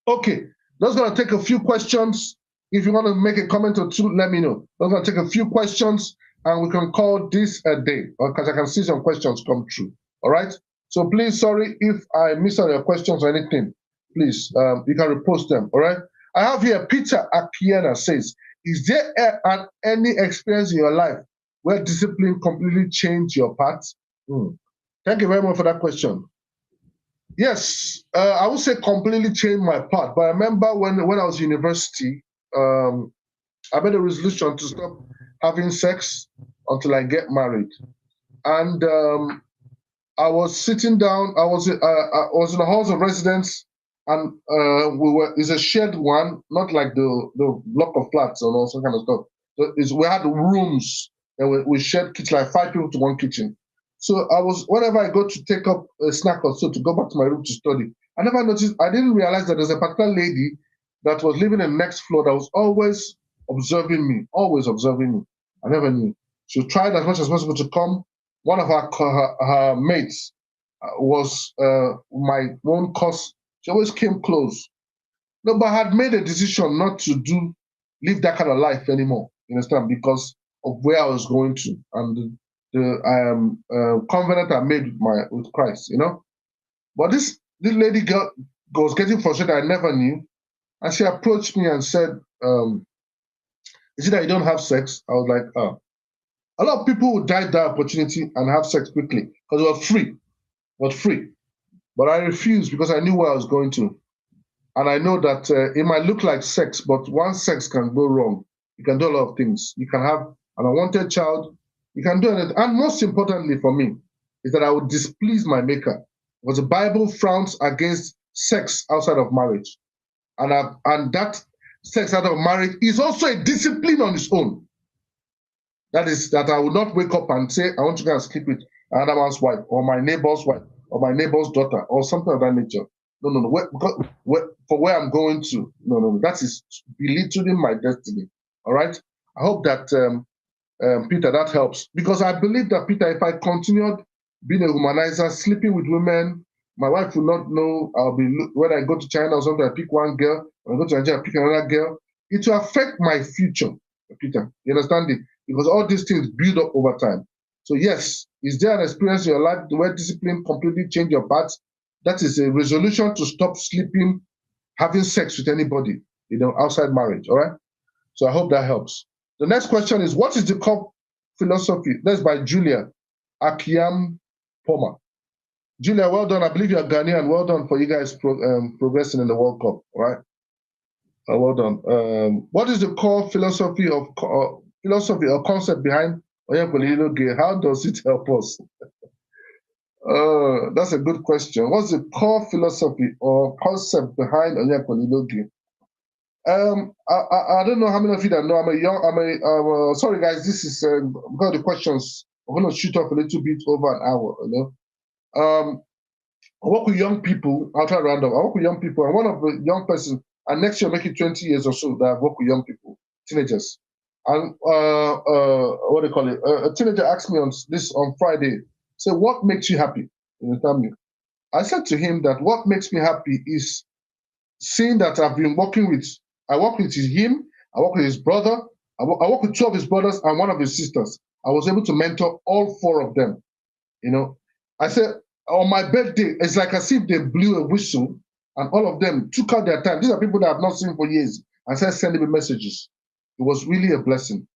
Okay. That's going to take a few questions. If you want to make a comment or two, let me know. I'm going to take a few questions and we can call this a day, because I can see some questions come through. All right? So please, sorry if I miss out your questions or anything. Please, you can repost them. All right? I have here Peter Akiena says, is there any experience in your life where discipline completely changed your path? Thank you very much for that question. Yes, I would say completely changed my path. But I remember when I was in university, I made a resolution to stop having sex until I get married. And I was sitting down. I was in a house of residence, and it's a shared one, not like the block of flats and all some kind of stuff. So we had rooms and we shared kitchen, like 5 people to one kitchen. So whenever I go to take up a snack or so to go back to my room to study, I didn't realize that there's a particular lady that was living in the next floor that was always observing me, always observing me. I never knew. She tried as much as possible to come. One of her mates was my own course. She always came close. No, but I had made a decision not to live that kind of life anymore. You understand? Because of where I was going to and the covenant I made with Christ. You know. But this lady girl was getting frustrated. I never knew, and she approached me and said, "Is it that you don't have sex?" I was like, "Oh." A lot of people would die that opportunity and have sex quickly because it was free. It was free. But I refused because I knew where I was going to. And I know that it might look like sex, but one sex can go wrong. You can do a lot of things. You can have an unwanted child. You can do it. And most importantly for me is that I would displease my maker. Because the Bible frowns against sex outside of marriage. And that sex out of marriage is also a discipline on its own. That is that I will not wake up and say, I want to go and sleep with another man's wife or my neighbor's wife or my neighbor's daughter or something of that nature. No. For where I'm going to, no. That is belittling my destiny. All right. I hope that Peter, that helps because I believe that Peter, if I continued being a womanizer, sleeping with women, my wife will not know. I'll be when I go to China or something. I pick one girl. When I go to Nigeria, I pick another girl. It will affect my future, Peter. You understand it? Because all these things build up over time. So yes, is there an experience in your life where discipline completely changed your path? That is a resolution to stop sleeping, having sex with anybody, outside marriage. All right. So I hope that helps. The next question is, what is the core philosophy? That's by Julia Akiam Poma. Julia, well done. I believe you're Ghanaian. Well done for you guys progressing in the World Cup. All right. Well done. What is the core philosophy or concept behind OnyekweluILOGE? How does it help us? That's a good question. What's the core philosophy or concept behind OnyekweluILOGE? I don't know how many of you that know. Sorry guys, this is because the questions. I'm going to shoot off a little bit over an hour. I work with young people. I'll try random. I work with young people, and one of the young persons, and next year make it 20 years or so that I work with young people, teenagers. And what do you call it? A teenager asked me on Friday, say, what makes you happy? You tell me. I said to him that what makes me happy is seeing that I work with him, I work with his brother, I work with two of his brothers and one of his sisters. I was able to mentor all four of them. I said, on my birthday, it's like as if they blew a whistle and all of them took out their time. These are people that I've not seen for years and started sending me messages. It was really a blessing.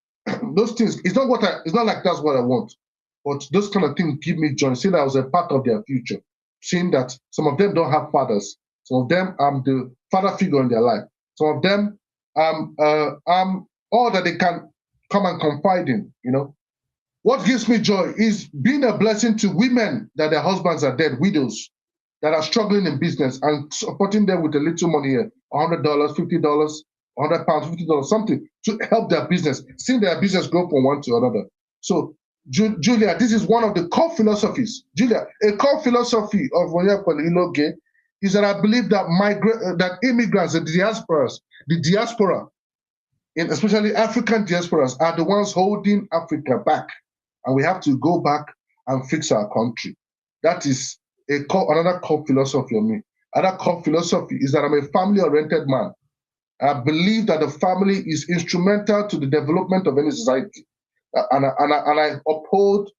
Those things, it's not like that's what I want, but those kind of things give me joy, seeing that I was a part of their future, seeing that some of them don't have fathers, some of them I'm the father figure in their life, some of them I'm all that they can come and confide in, What gives me joy is being a blessing to women that their husbands are dead, widows that are struggling in business and supporting them with a little money here, $100, $50, £100, $50, something to help their business, seeing their business grow from one to another. So, Julia, this is one of the core philosophies. Julia, a core philosophy of OnyekweluILOGE is that I believe that that immigrants, the diaspora, especially African diasporas, are the ones holding Africa back. And we have to go back and fix our country. That is another core philosophy of me. Another core philosophy is that I'm a family-oriented man. I believe that the family is instrumental to the development of any society. And I uphold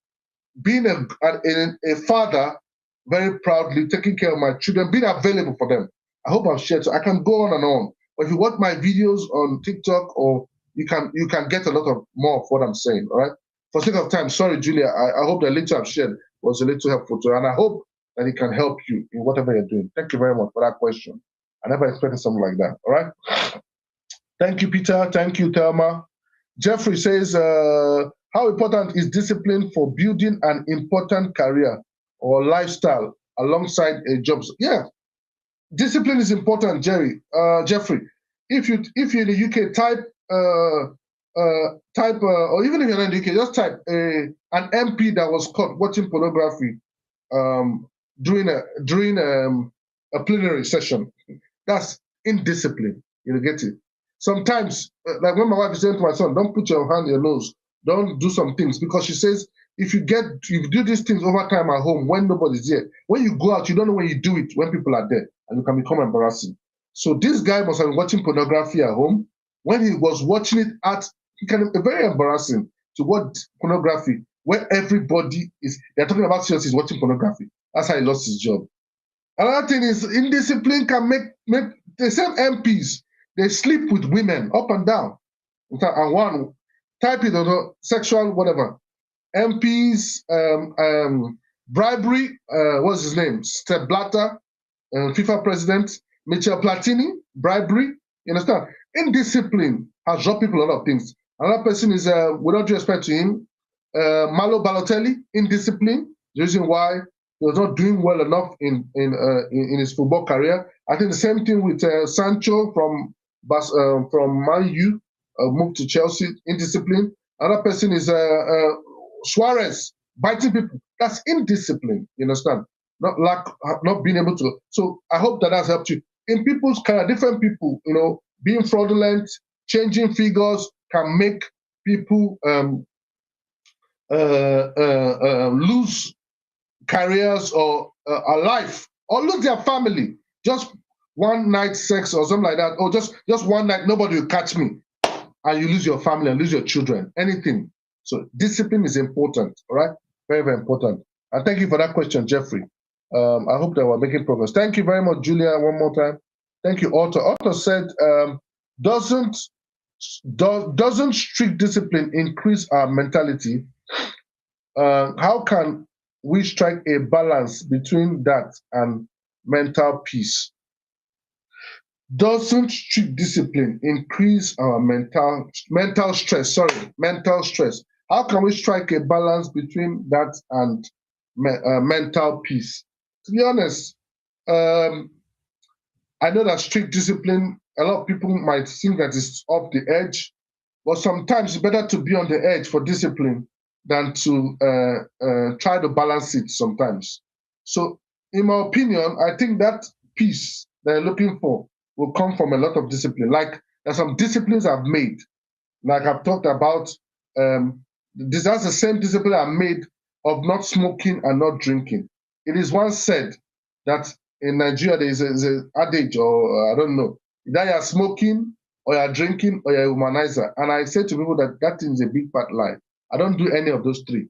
being a father very proudly, taking care of my children, being available for them. I hope I've shared. So I can go on and on. But if you watch my videos on TikTok, or you can get a lot of more of what I'm saying. All right. For sake of time, sorry, Julia. I hope the little I've shared was a little helpful to you, and I hope that it can help you in whatever you're doing. Thank you very much for that question. I never expected something like that. All right. Thank you, Peter. Thank you, Thelma. Jeffrey says, how important is discipline for building an important career or lifestyle alongside a job? Yeah, discipline is important, Jeffrey. If you're in the UK, type or even if you're not in the UK, just type an MP that was caught watching pornography during a plenary session. That's indiscipline. You get it. Sometimes, like when my wife is saying to my son, don't put your hand in your nose, don't do some things, because she says, if you do these things over time at home when nobody's there, when you go out, you don't know when you do it when people are there, and you can become embarrassing. So this guy must have been watching pornography at home. When he was watching it he can be very embarrassing to watch pornography where everybody they're talking about seriously is watching pornography. That's how he lost his job. Another thing is indiscipline can make the same MPs, they sleep with women up and down. And one, type it or sexual, whatever. MPs, bribery, what's his name? Step Blatter, FIFA president, Michel Platini, bribery. You understand? Indiscipline has dropped people a lot of things. Another person is, with all due respect to him, Malo Balotelli, indiscipline. The reason why he was not doing well enough in his football career. I think the same thing with Sancho from Man U, moved to Chelsea, indiscipline. Another person is Suarez, biting people. That's indiscipline. You understand? Not being able to. So I hope that has helped you. In people's career, different people, being fraudulent, changing figures can make people lose careers or a life, or lose their family. Just one night sex or something like that, or just one night, nobody will catch me, and you lose your family and lose your children, anything. So discipline is important, all right? Very, very important. And thank you for that question, Jeffrey. I hope that we're making progress. Thank you very much, Julia, one more time. Thank you, Otto. Otto said, doesn't strict discipline increase our mentality? How can we strike a balance between that and mental peace? Doesn't strict discipline increase our mental stress? Sorry, mental stress. How can we strike a balance between that and mental peace? To be honest, I know that strict discipline, a lot of people might think that it's off the edge, but sometimes it's better to be on the edge for discipline than to try to balance it sometimes. So in my opinion, I think that peace they're looking for will come from a lot of discipline. Like there's some disciplines I've made, like I've talked about, that's the same discipline I made of not smoking and not drinking. It is once said that in Nigeria there is an adage, or I don't know, either you're smoking or you're drinking or you're a womanizer. And I say to people that thing is a big fat lie. I don't do any of those three.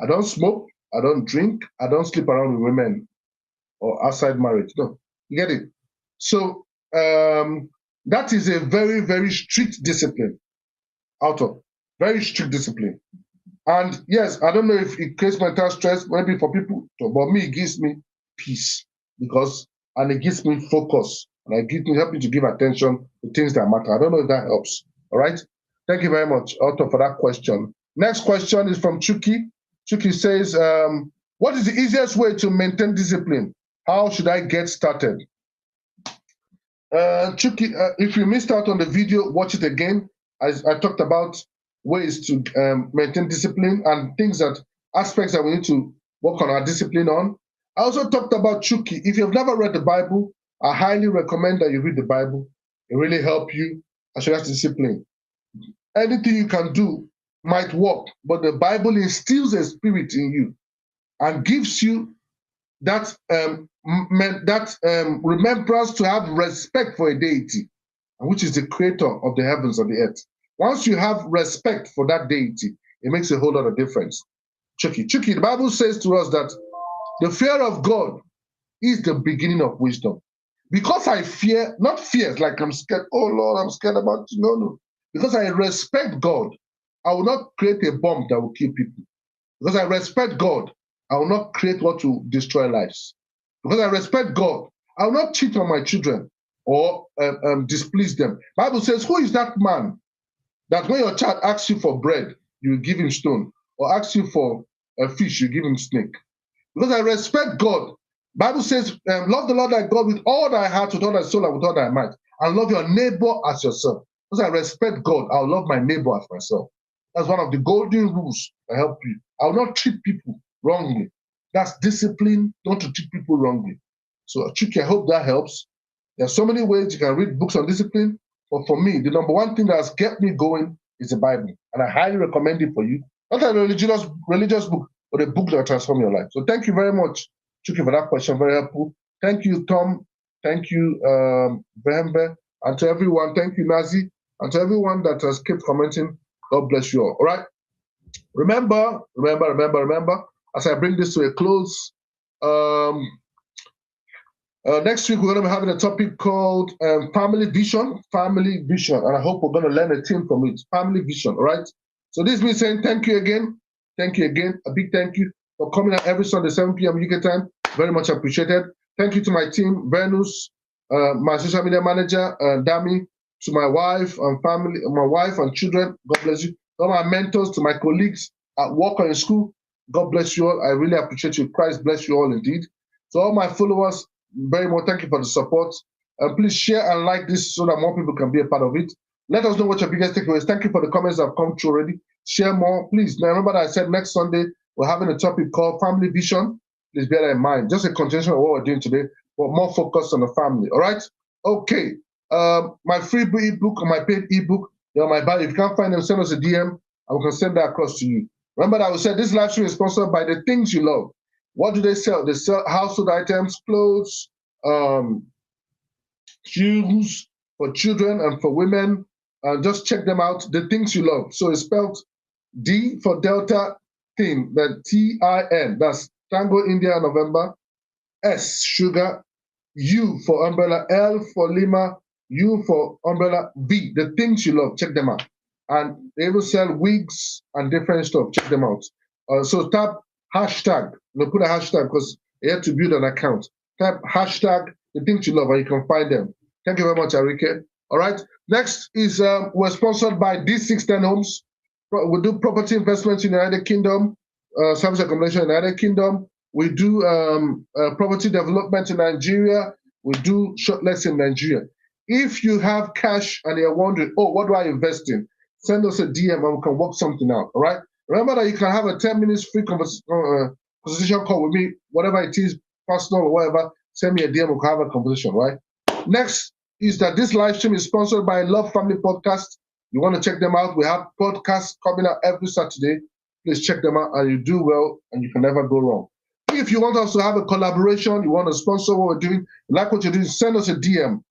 I don't smoke, I don't drink, I don't sleep around with women or outside marriage. No, you get it? So that is a very, very strict discipline. Very strict discipline. And yes, I don't know if it creates mental stress, maybe for people, but me, it gives me peace and it gives me focus, and it helps me to give attention to things that matter. I don't know if that helps. All right. Thank you very much, Otto, for that question. Next question is from Chuki. Chuki says, what is the easiest way to maintain discipline? How should I get started? Chuki, if you missed out on the video, watch it again. I talked about ways to maintain discipline and aspects that we need to work on our discipline on. I also talked about Chuki. If you've never read the Bible, I highly recommend that you read the Bible. It really helps you as regards to discipline. Anything you can do might work, but the Bible instills a spirit in you and gives you that remembrance to have respect for a deity, which is the creator of the heavens and the earth. Once you have respect for that deity, it makes a whole lot of difference. Chucky, the Bible says to us that the fear of God is the beginning of wisdom. Because I fear, not fear, like I'm scared, oh Lord, I'm scared about you. No. Because I respect God, I will not create a bomb that will kill people. Because I respect God, I will not create what will destroy lives. Because I respect God, I will not cheat on my children or displease them. Bible says, who is that man that when your child asks you for bread, you give him stone, or asks you for a fish, you give him snake? Because I respect God. Bible says, love the Lord thy God with all thy heart, with all thy soul, and with all thy might, and love your neighbor as yourself. Because I respect God, I'll love my neighbor as myself. That's one of the golden rules that help you. I will not treat people wrongly. That's discipline, not to treat people wrongly. So, Chiki, I hope that helps. There are so many ways you can read books on discipline. But for me, the number one thing that has kept me going is the Bible. And I highly recommend it for you. Not a religious book, but a book that will transform your life. So thank you very much, Chuki, for that question. Very helpful. Thank you, Tom. Thank you, Vembe. And to everyone, thank you, Nazi. And to everyone that has kept commenting, God bless you all. All right? Remember, as I bring this to a close, next week we're going to be having a topic called family vision, and I hope we're going to learn a thing from it. Family vision, all right? So this means saying thank you again, a big thank you for coming out every Sunday 7 p.m. UK time. Very much appreciated. Thank you to my team, Venus, my social media manager, Dami, to my wife and family, my wife and children. God bless you. To all my mentors, to my colleagues at work or in school. God bless you all. I really appreciate you. Christ bless you all indeed. To all my followers, very much thank you for the support. Please share and like this so that more people can be a part of it. Let us know what your biggest takeaways. Thank you for the comments that have come through already. Share more. Please, now remember that I said next Sunday, we're having a topic called Family Vision. Please bear that in mind. Just a continuation of what we're doing today, but more focused on the family. All right? Okay. My free ebook or my paid ebook, they're on my bio. If you can't find them, send us a DM and we can send that across to you. Remember that we said this live stream is sponsored by the things you love. What do they sell? They sell household items, clothes, shoes for children and for women. Just check them out. The things you love. So it's spelled D for Delta, thing, the TIN. That's Tango India November. S sugar. U for umbrella. L for Lima. U for umbrella. V. The things you love. Check them out. And they will sell wigs and different stuff. Check them out. So tap hashtag. Put a hashtag because you have to build an account. Type hashtag the things you love and you can find them. Thank you very much, Arike. All right. Next is we're sponsored by D610 Homes. We do property investments in the United Kingdom, service accommodation in the United Kingdom. We do property development in Nigeria. We do shortlets in Nigeria. If you have cash and you're wondering, oh, what do I invest in? Send us a DM and we can work something out. All right. Remember that you can have a 10 minutes free conversation call with me, whatever it is, personal or whatever. Send me a DM, we'll have a conversation, right? Next is that this live stream is sponsored by Love Family Podcast. You want to check them out. We have podcasts coming out every Saturday. Please check them out and you do well and you can never go wrong. If you want us to have a collaboration, you want to sponsor what we're doing, like what you're doing, send us a DM,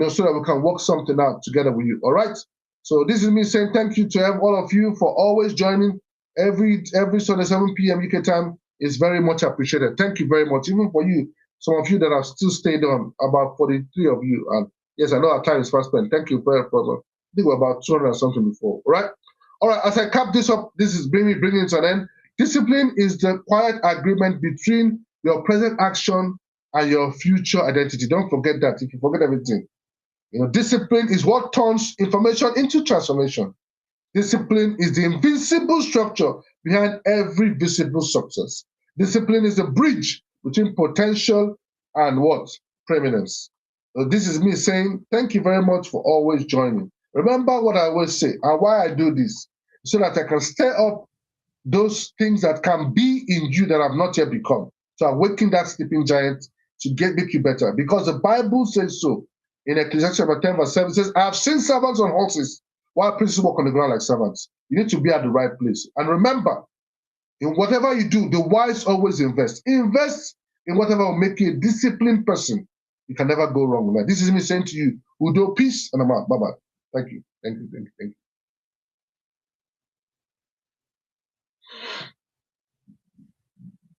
so that we can work something out together with you, all right? So this is me saying thank you to all of you for always joining every Sunday, 7 p.m. UK time. Is very much appreciated. Thank you very much. Even for you, some of you that have still stayed on, about 43 of you. And yes, I know our time is fast spent. Thank you very much. I think we're about 200 and something before. All right. All right. As I cap this up, this is bringing it to an end. Discipline is the quiet agreement between your present action and your future identity. Don't forget that. If you forget everything, discipline is what turns information into transformation. Discipline is the invisible structure behind every visible success. Discipline is the bridge between potential and what? Preeminence. So this is me saying thank you very much for always joining. Remember what I always say and why I do this, so that I can stir up those things that can be in you that have not yet become. So awaken that sleeping giant to make you better. Because the Bible says so. In Ecclesiastes chapter 10 verse 7 it says, I have seen servants on horses while princes walk on the ground like servants. You need to be at the right place. And remember, in whatever you do, the wise always invest. Invest in whatever will make you a disciplined person. You can never go wrong with that. This is me saying to you, Udo, peace, and I'm out. Bye-bye. Thank you. Thank you. Thank you. Thank you.